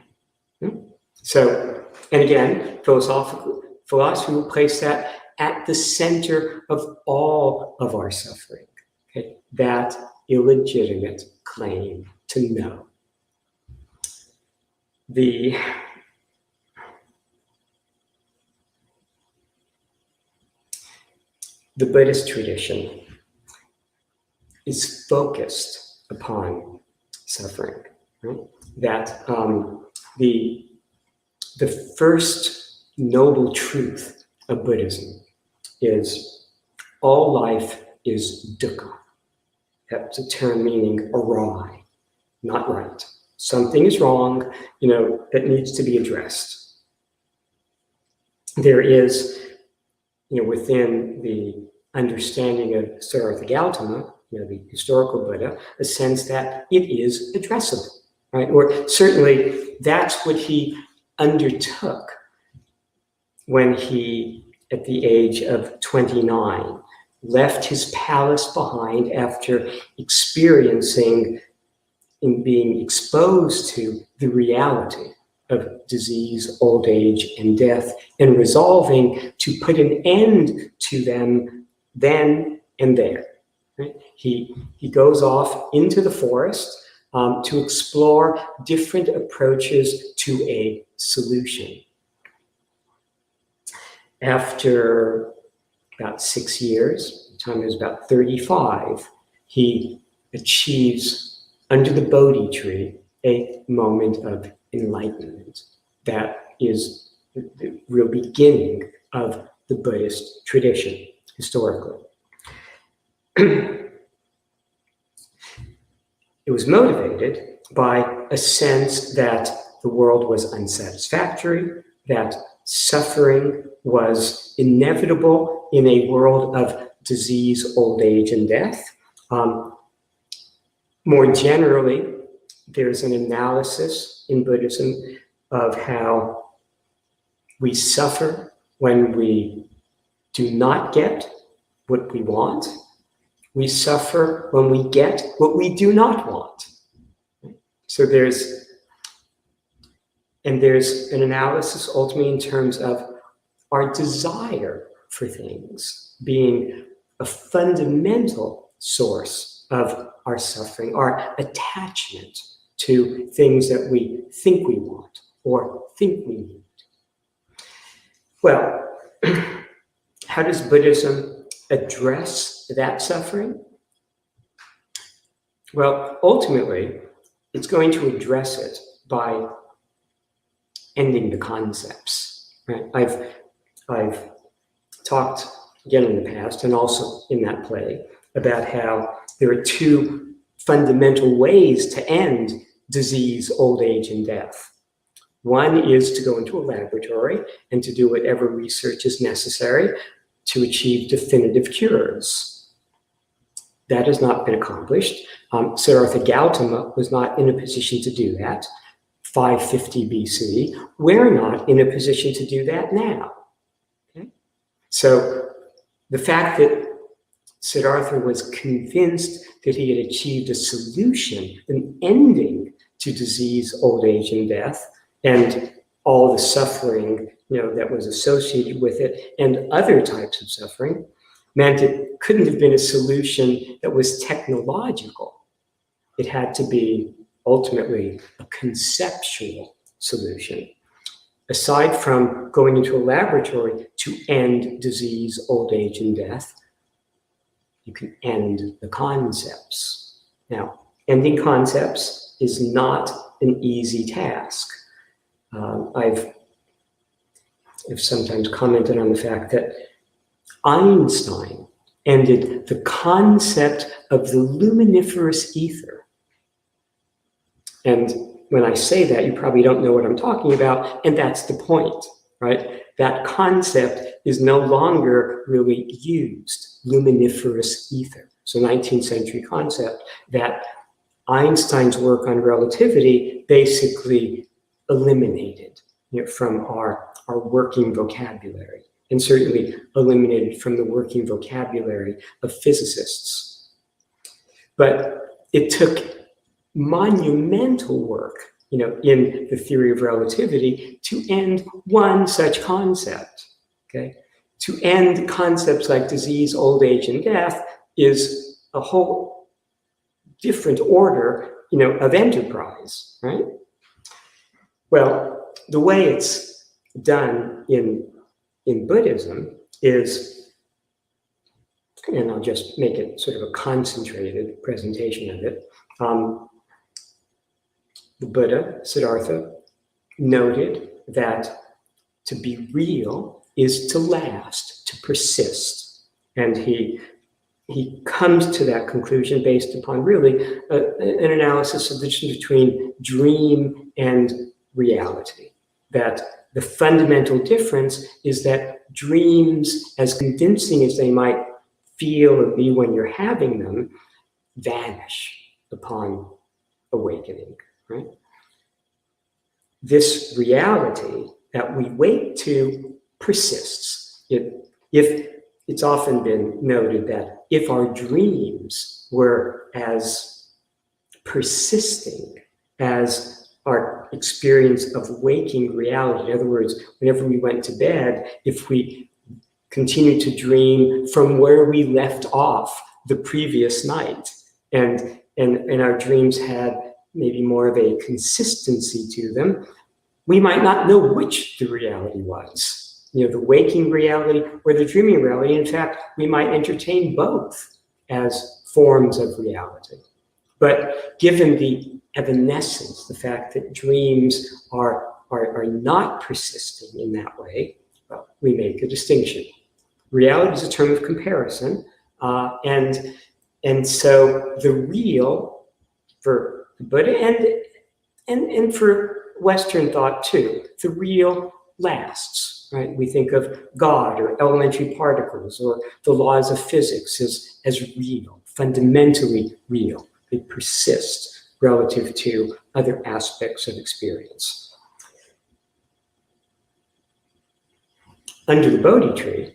So, and again, philosophy will place that at the center of all of our suffering, okay? That illegitimate claim to know. The Buddhist tradition is focused upon suffering, right? That the first noble truth of Buddhism is all life is dukkha. That's a term meaning awry, not right. Something is wrong, that needs to be addressed. There is, within the understanding of Siddhartha Gautama, the historical Buddha, a sense that it is addressable, right? Or certainly that's what he undertook when he, at the age of 29, left his palace behind after experiencing and being exposed to the reality of disease, old age, and death, and resolving to put an end to them then and there. Right? He goes off into the forest to explore different approaches to a solution. After about 6 years, the time he was about 35, he achieves under the Bodhi tree a moment of enlightenment. That is the real beginning of the Buddhist tradition, historically. It was motivated by a sense that the world was unsatisfactory, that suffering was inevitable in a world of disease, old age, and death. More generally, there's an analysis in Buddhism of how we suffer when we do not get what we want. We suffer when we get what we do not want. So there's an analysis ultimately in terms of our desire for things being a fundamental source of our suffering, our attachment to things that we think we want or think we need. Well, how does Buddhism address that suffering? Well, ultimately, it's going to address it by ending the concepts. Right? I've talked again in the past and also in that play about how there are two fundamental ways to end disease, old age, and death. One is to go into a laboratory and to do whatever research is necessary to achieve definitive cures. That has not been accomplished. Siddhartha Gautama was not in a position to do that 550 BC. We're not in a position to do that now. Okay? So the fact that Siddhartha was convinced that he had achieved a solution, an ending to disease, old age, and death, and all the suffering, that was associated with it, and other types of suffering, meant it couldn't have been a solution that was technological. It had to be ultimately a conceptual solution. Aside from going into a laboratory to end disease, old age, and death, you can end the concepts. Now, ending concepts is not an easy task. I've sometimes commented on the fact that Einstein ended the concept of the luminiferous ether. And when I say that, you probably don't know what I'm talking about, and that's the point, right? That concept is no longer really used, luminiferous ether. So 19th century concept that Einstein's work on relativity basically eliminated from our working vocabulary, and certainly eliminated from the working vocabulary of physicists. But it took monumental work, in the theory of relativity to end one such concept, okay? To end concepts like disease, old age, and death is a whole different order, of enterprise, right? Well, the way it's done in Buddhism is, and I'll just make it sort of a concentrated presentation of it. The Buddha, Siddhartha, noted that to be real is to last, to persist. And he comes to that conclusion based upon really an analysis of the difference between dream and reality. That the fundamental difference is that dreams, as convincing as they might feel or be when you're having them, vanish upon awakening, right? This reality that we wake to persists. If it's often been noted that if our dreams were as persisting as our experience of waking reality, in other words, whenever we went to bed, if we continued to dream from where we left off the previous night, and our dreams had maybe more of a consistency to them, we might not know which the reality was, the waking reality or the dreaming reality. In fact, we might entertain both as forms of reality. But given the evanescence, the fact that dreams are not persisting in that way, well, we make a distinction. Reality is a term of comparison, and so the real for the Buddha and for Western thought too, the real lasts, right? We think of God or elementary particles or the laws of physics as real, fundamentally real. They persist relative to other aspects of experience. Under the Bodhi tree,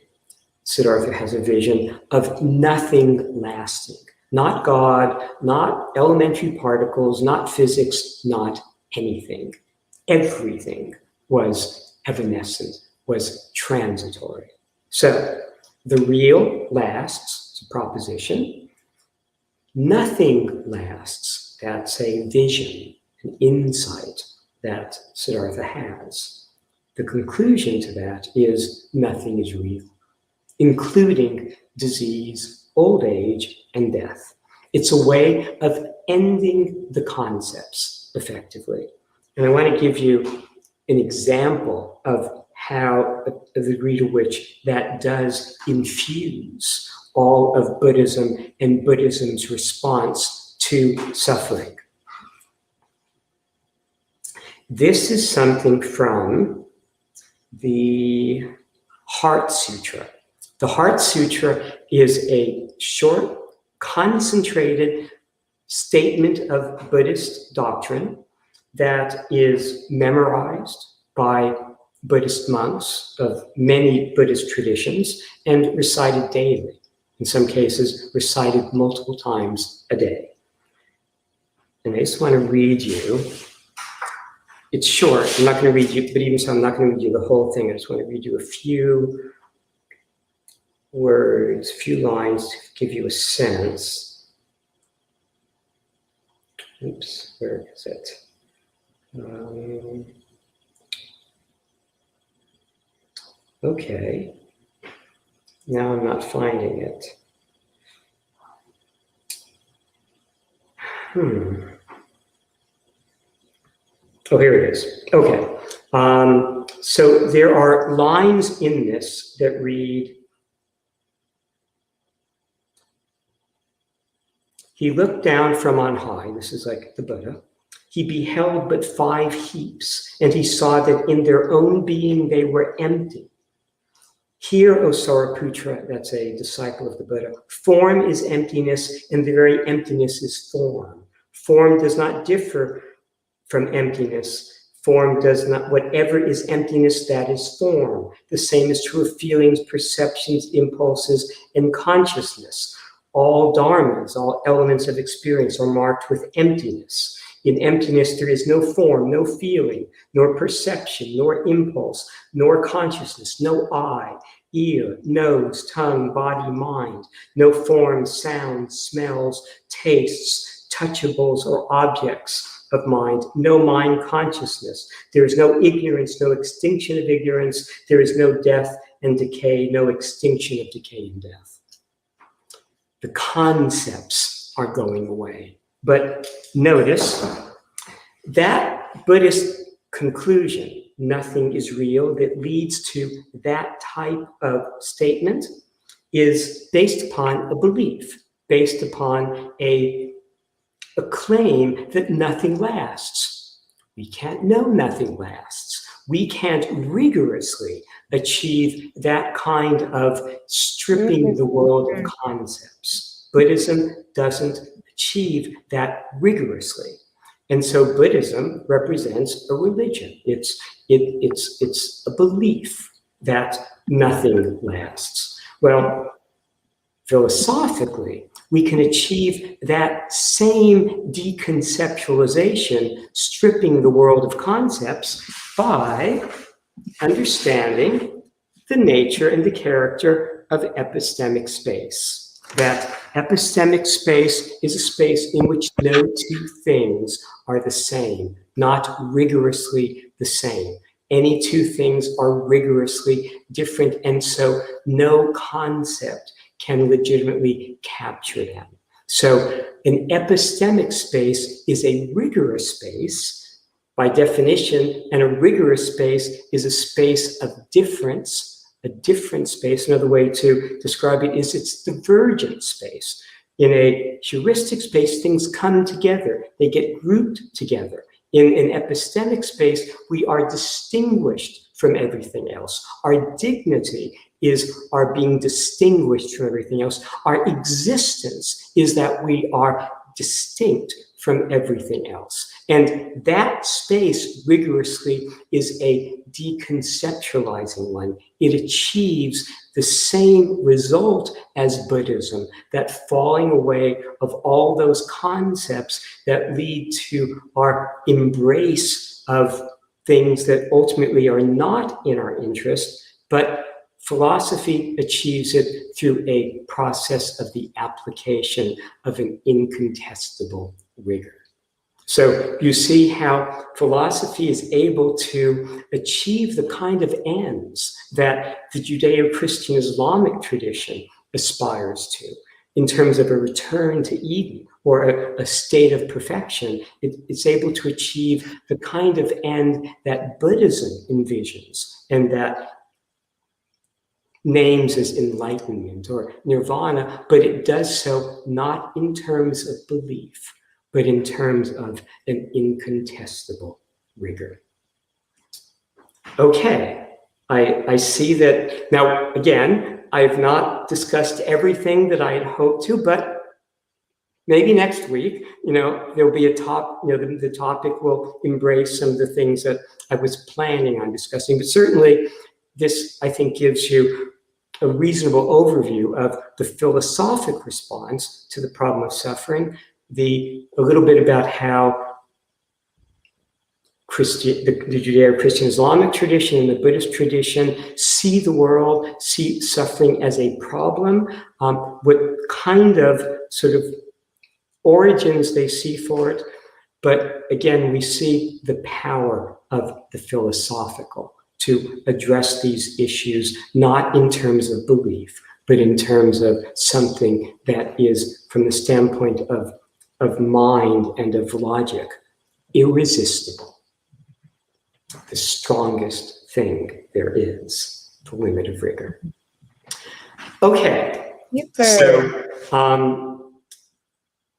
Siddhartha has a vision of nothing lasting. Not God, not elementary particles, not physics, not anything. Everything was evanescent, was transitory. So the real lasts, it's a proposition. Nothing lasts, that's a vision, an insight that Siddhartha has. The conclusion to that is nothing is real, including disease, old age, and death. It's a way of ending the concepts effectively. And I want to give you an example of how, the degree to which that does infuse all of Buddhism and Buddhism's response to suffering. This is something from the Heart Sutra. The Heart Sutra is a short, concentrated statement of Buddhist doctrine that is memorized by Buddhist monks of many Buddhist traditions and recited daily. In some cases, recited multiple times a day. And I just want to read you. It's short. I'm not going to read you, but even so, I'm not going to read you the whole thing. I just want to read you a few words, a few lines to give you a sense. Oops, where is it? Okay. Now I'm not finding it. Oh, here it is. Okay. So there are lines in this that read, he looked down from on high, this is like the Buddha, he beheld but 5 heaps, and he saw that in their own being they were empty. Hear, O Sariputra, that's a disciple of the Buddha, form is emptiness, and the very emptiness is form. Form does not differ from emptiness. Form does not, whatever is emptiness, that is form. The same is true of feelings, perceptions, impulses, and consciousness. All dharmas, all elements of experience are marked with emptiness. In emptiness, there is no form, no feeling, nor perception, nor impulse, nor consciousness, no eye, ear, nose, tongue, body, mind, no forms, sounds, smells, tastes, touchables, or objects of mind, no mind consciousness. There is no ignorance, no extinction of ignorance. There is no death and decay, no extinction of decay and death. The concepts are going away. But notice that Buddhist conclusion, nothing is real, that leads to that type of statement is based upon a belief, based upon a claim that nothing lasts. We can't know nothing lasts. We can't rigorously achieve that kind of stripping the world of concepts. Buddhism doesn't achieve that rigorously. And so Buddhism represents a religion. It's a belief that nothing lasts. Well, philosophically, we can achieve that same deconceptualization, stripping the world of concepts, by understanding the nature and the character of epistemic space. That epistemic space is a space in which no two things are the same, not rigorously the same. Any two things are rigorously different, and so no concept can legitimately capture them. So an epistemic space is a rigorous space by definition, and a rigorous space is a space of difference. A different space, another way to describe it is it's divergent space. In a heuristic space, things come together, they get grouped together. In an epistemic space, we are distinguished from everything else. Our dignity is our being distinguished from everything else. Our existence is that we are distinct from everything else. And that space rigorously is a deconceptualizing one. It achieves the same result as Buddhism, that falling away of all those concepts that lead to our embrace of things that ultimately are not in our interest, but philosophy achieves it through a process of the application of an incontestable rigor. So you see how philosophy is able to achieve the kind of ends that the Judeo-Christian Islamic tradition aspires to, in terms of a return to Eden or a state of perfection. It's able to achieve the kind of end that Buddhism envisions and that names as enlightenment or nirvana, but it does so not in terms of belief, but in terms of an incontestable rigor. Okay, I see that. Now, again, I've not discussed everything that I had hoped to, but maybe next week, there'll be the topic will embrace some of the things that I was planning on discussing. But certainly, this, I think, gives you a reasonable overview of the philosophic response to the problem of suffering, a little bit about how the Judeo-Christian Islamic tradition and the Buddhist tradition see the world, see suffering as a problem, what kind of sort of origins they see for it. But again, we see the power of the philosophical to address these issues, not in terms of belief, but in terms of something that is, from the standpoint of mind and of logic, irresistible. The strongest thing there is, the limit of rigor. Okay, so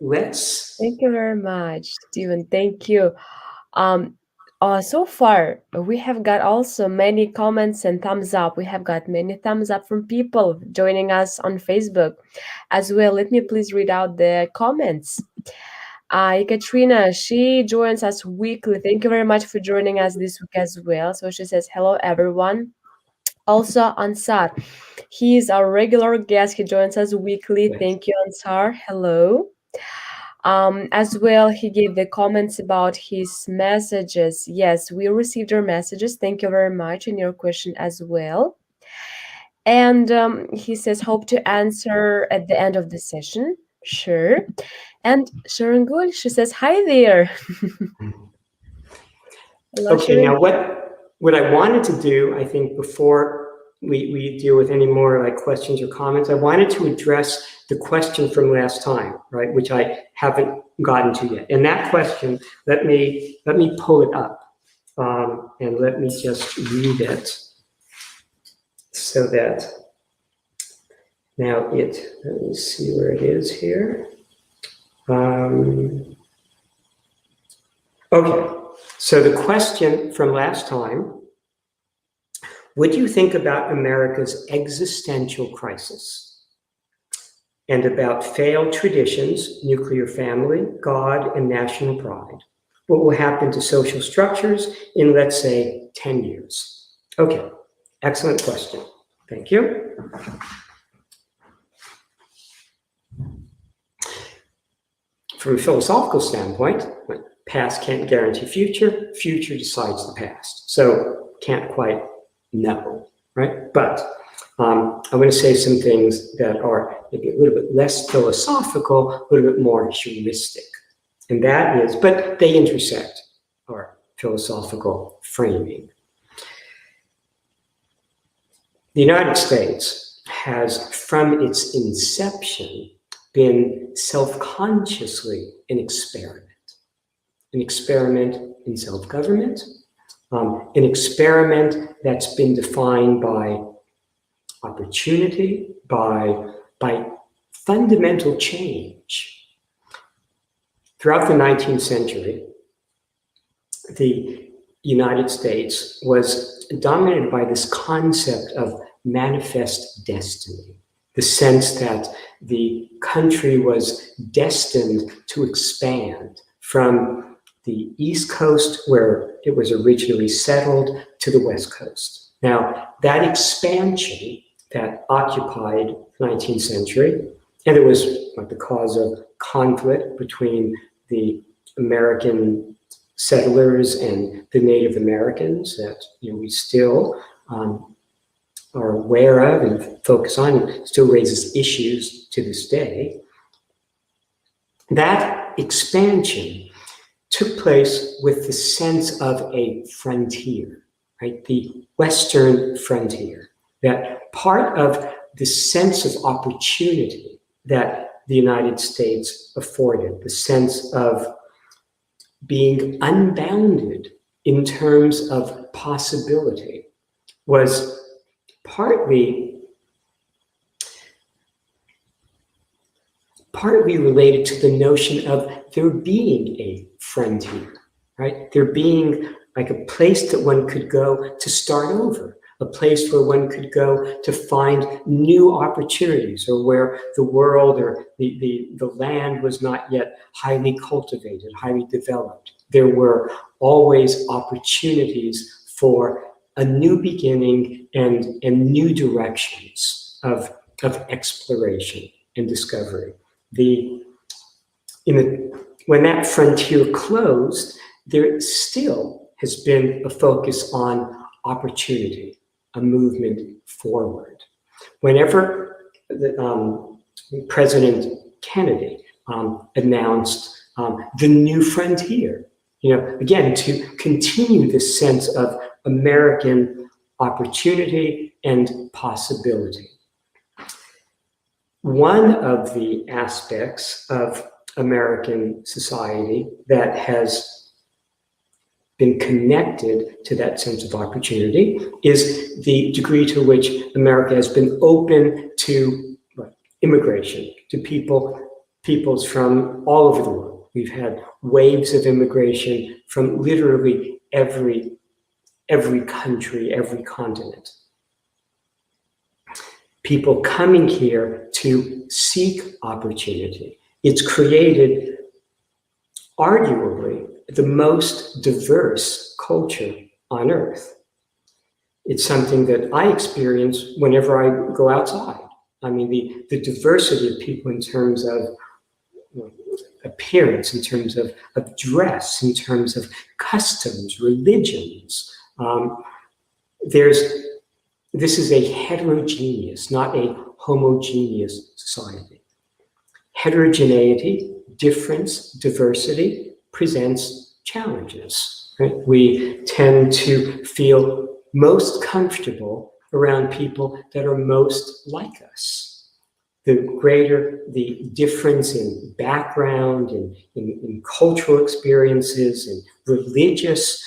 let's... Thank you very much, Stephen. Thank you. So far, we have got also many comments and thumbs up. We have got many thumbs up from people joining us on Facebook as well. Let me please read out the comments. Katrina, she joins us weekly. Thank you very much for joining us this week as well. So she says, hello, everyone. Also, Ansar, he is our regular guest. He joins us weekly. Yes. Thank you, Ansar. Hello. As well, he gave the comments about his messages. Yes, we received your messages. Thank you very much, and your question as well. And he says, hope to answer at the end of the session. Sure. And Sharangul, she says, hi there. Hello, okay, Sharon. now what I wanted to do, I think, before we deal with any more like questions or comments, I wanted to address the question from last time, right, which I haven't gotten to yet. And that question, let me pull it up, and let me just read it so that now let me see where it is here. Okay, so the question from last time: what do you think about America's existential crisis and about failed traditions, nuclear family, God, and national pride? What will happen to social structures in, let's say, 10 years? Okay, excellent question. Thank you. From a philosophical standpoint, past can't guarantee future, future decides the past. So can't quite know, right? But I want to say some things that are maybe a little bit less philosophical, a little bit more heuristic. And that is, but they intersect our philosophical framing. The United States has, from its inception, been self-consciously an experiment in self-government, an experiment that's been defined by opportunity, by fundamental change. Throughout the 19th century, the United States was dominated by this concept of manifest destiny, the sense that the country was destined to expand from the East Coast, where it was originally settled, to the West Coast. Now, that expansion that occupied the 19th century, and it was like the cause of conflict between the American settlers and the Native Americans that we still are aware of and focus on, and still raises issues to this day. That expansion took place with the sense of a frontier, right? The Western frontier. That part of the sense of opportunity that the United States afforded, the sense of being unbounded in terms of possibility, was partly related to the notion of there being a frontier, right? There being like a place that one could go to start over, a place where one could go to find new opportunities, or where the world or the land was not yet highly cultivated, highly developed. There were always opportunities for a new beginning and new directions of exploration and discovery. When that frontier closed, there still has been a focus on opportunity, a movement forward. Whenever President Kennedy announced the new frontier, again, to continue this sense of American opportunity and possibility. One of the aspects of American society that has been connected to that sense of opportunity is the degree to which America has been open to immigration, to peoples from all over the world. We've had waves of immigration from literally every country, every continent. People coming here to seek opportunity. It's created, arguably, the most diverse culture on Earth. It's something that I experience whenever I go outside. I mean, the diversity of people in terms of appearance, in terms of dress, in terms of customs, religions. This is a heterogeneous, not a homogeneous society. Heterogeneity, difference, diversity presents challenges. Right? We tend to feel most comfortable around people that are most like us. The greater the difference in background and in cultural experiences and religious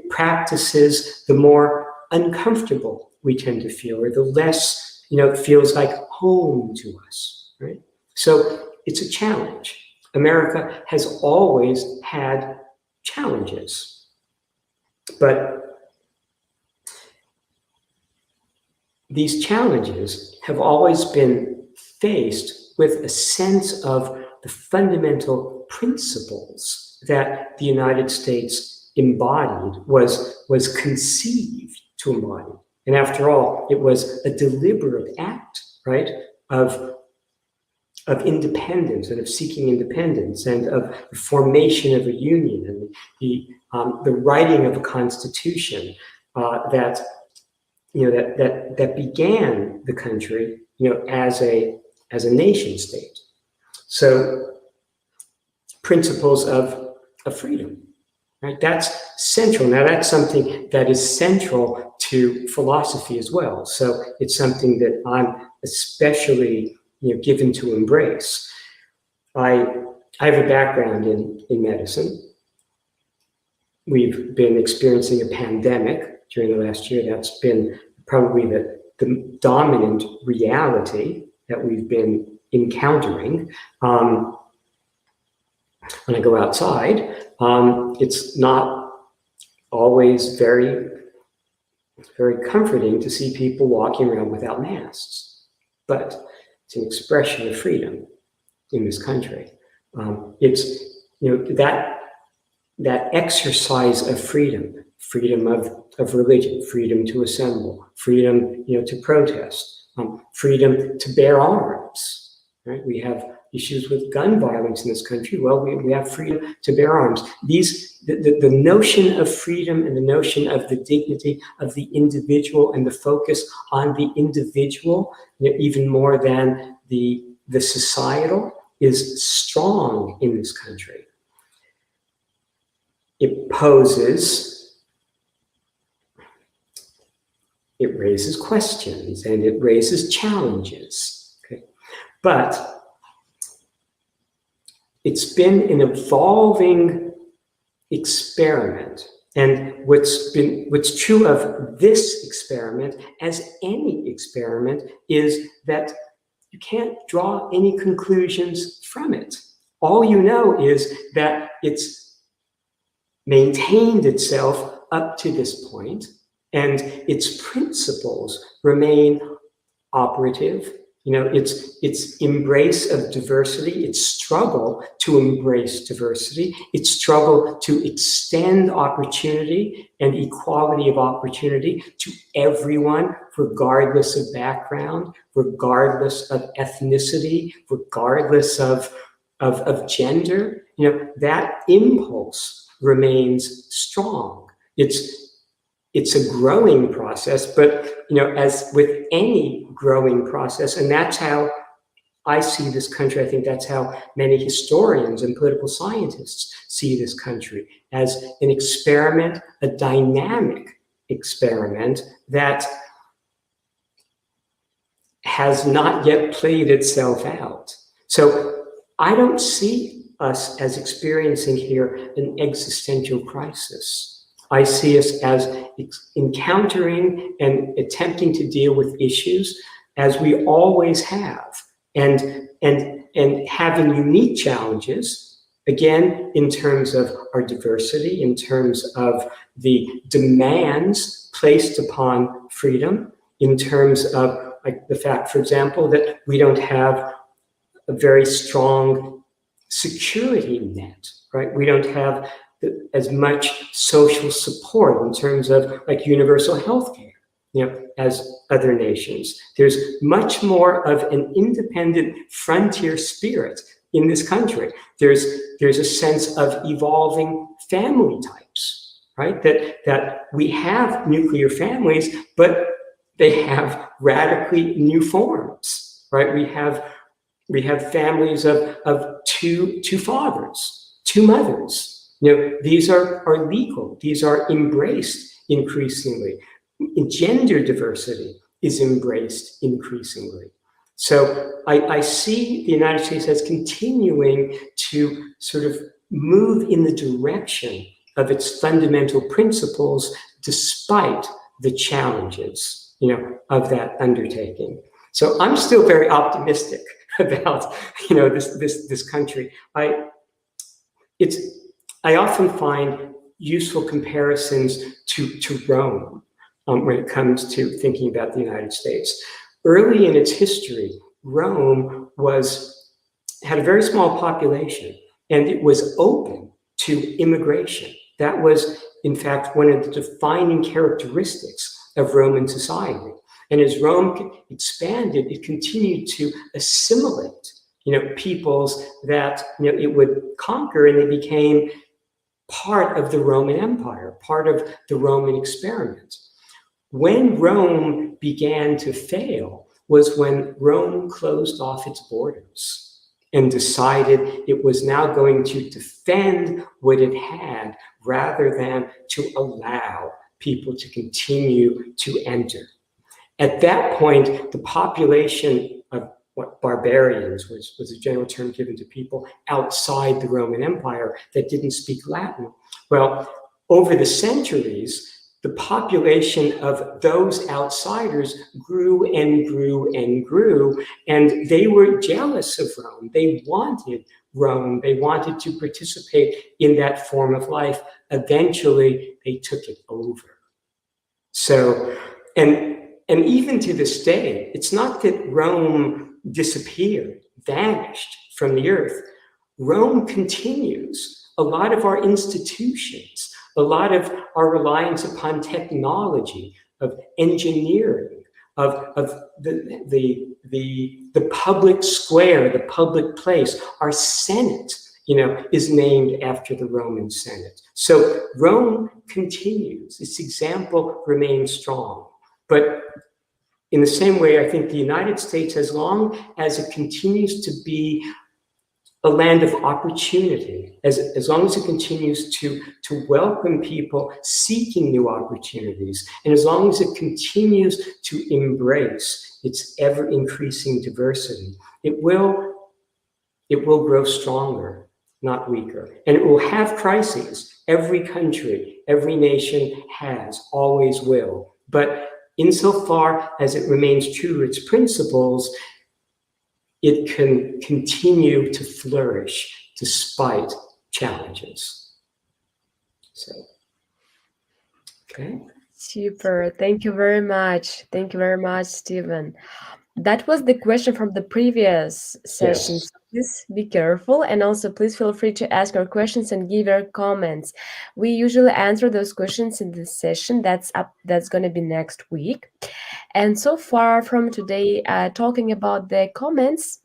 practices, the more uncomfortable we tend to feel, or the less, it feels like home to us, right? So it's a challenge. America has always had challenges, but these challenges have always been faced with a sense of the fundamental principles that the United States embodied, was conceived to embody. And after all, it was a deliberate act, right, of independence and of seeking independence and of the formation of a union and the writing of a constitution that began the country, as a nation state. So principles of freedom. Right? That's central. Now, that's something that is central to philosophy as well. So it's something that I'm especially given to embrace. I have a background in medicine. We've been experiencing a pandemic during the last year. That's been probably the dominant reality that we've been encountering. When I go outside, it's not always very, very comforting to see people walking around without masks. But It's an expression of freedom in this country. It's, that exercise of freedom of religion, freedom to assemble, freedom, to protest, freedom to bear arms, right? We have issues with gun violence in this country. Well, we have freedom to bear arms. The notion of freedom and the notion of the dignity of the individual and the focus on the individual, even more than the societal, is strong in this country. It raises questions and it raises challenges, okay? But it's been an evolving experiment. And what's true of this experiment, as any experiment, is that you can't draw any conclusions from it. All you know is that it's maintained itself up to this point, and its principles remain operative. Its embrace of diversity, its struggle to embrace diversity, its struggle to extend opportunity and equality of opportunity to everyone, regardless of background, regardless of ethnicity, regardless of gender. That impulse remains strong. It's a growing process, but as with any growing process, and that's how I see this country. I think that's how many historians and political scientists see this country, as an experiment, a dynamic experiment that has not yet played itself out. So I don't see us as experiencing here an existential crisis. I see us as encountering and attempting to deal with issues as we always have, and having unique challenges, again, in terms of our diversity, in terms of the demands placed upon freedom, in terms of like the fact, for example, that we don't have a very strong security net, right? We don't have as much social support in terms of like universal health care, as other nations. There's much more of an independent frontier spirit in this country. There's a sense of evolving family types, right? That we have nuclear families, but they have radically new forms, right? We have families of two fathers, two mothers. These are legal. These are embraced increasingly. Gender diversity is embraced increasingly. So I see the United States as continuing to sort of move in the direction of its fundamental principles, despite the challenges, of that undertaking. So I'm still very optimistic about, this country. I often find useful comparisons to Rome when it comes to thinking about the United States. Early in its history, Rome had a very small population, and it was open to immigration. That was, in fact, one of the defining characteristics of Roman society. And as Rome expanded, it continued to assimilate, peoples that it would conquer, and they became part of the Roman Empire, part of the Roman experiment. When Rome began to fail was when Rome closed off its borders and decided it was now going to defend what it had rather than to allow people to continue to enter. At that point, the population of what barbarians was a general term given to people outside the Roman Empire that didn't speak Latin. Well, over the centuries, the population of those outsiders grew and grew and grew, and they were jealous of Rome. They wanted Rome. They wanted to participate in that form of life. Eventually, they took it over. So, and even to this day, it's not that Rome disappeared, vanished from the earth, Rome continues. A lot of our institutions, a lot of our reliance upon technology, of engineering, of the public square, the public place, our Senate, is named after the Roman Senate. So Rome continues. Its example remains strong. But in the same way, I think the United States, as long as it continues to be a land of opportunity, as long as it continues to welcome people seeking new opportunities, and as long as it continues to embrace its ever-increasing diversity, it will grow stronger, not weaker. And it will have crises. Every country, every nation has, always will. But insofar as it remains true to its principles, it can continue to flourish despite challenges. So, okay. Super. Thank you very much. Thank you very much, Stephen. That was the question from the previous session. Yes. So please be careful, and also please feel free to ask your questions and give your comments. We usually answer those questions in this session. That's going to be next week. And so far from today, talking about the comments,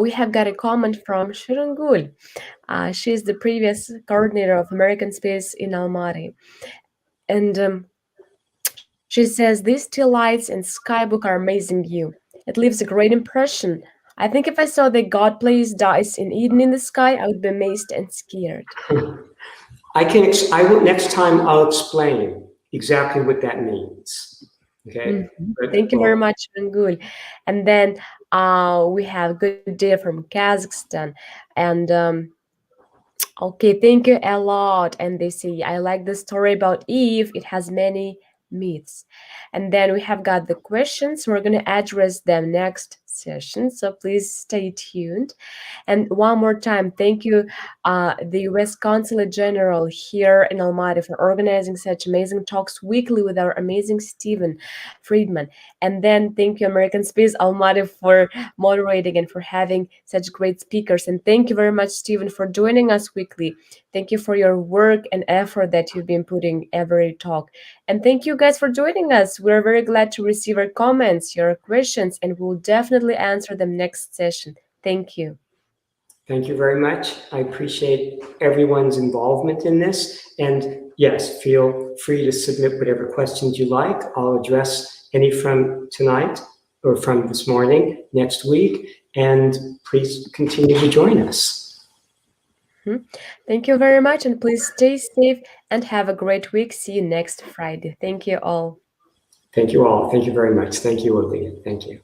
we have got a comment from Shirangul. She is the previous coordinator of American Space in Almaty. And she says, these two lights in Skybook are amazing view. It leaves a great impression. I think if I saw the God plays dice in Eden in the sky, I would be amazed and scared. I will next time I'll explain exactly what that means. Okay. But, Thank you very much, Rangul. And then we have good day from Kazakhstan. And okay, thank you a lot. And they say, I like the story about Eve. It has many myths. And then we have got the questions. We're going to address them next session. So please stay tuned. And one more time, thank you, the U.S. Consulate General here in Almaty, for organizing such amazing talks weekly with our amazing Stephen Friedman. And then thank you, American Space Almaty, for moderating and for having such great speakers. And thank you very much, Stephen, for joining us weekly. Thank you for your work and effort that you've been putting every talk. And thank you guys for joining us. We're very glad to receive your comments, your questions, and we'll definitely answer them next session. Thank you. Thank you very much. I appreciate everyone's involvement in this. And yes, feel free to submit whatever questions you like. I'll address any from tonight or from this morning, next week. And please continue to join us. Thank you very much. And please stay safe and have a great week. See you next Friday. Thank you all. Thank you all. Thank you very much. Thank you, Olivia. Thank you.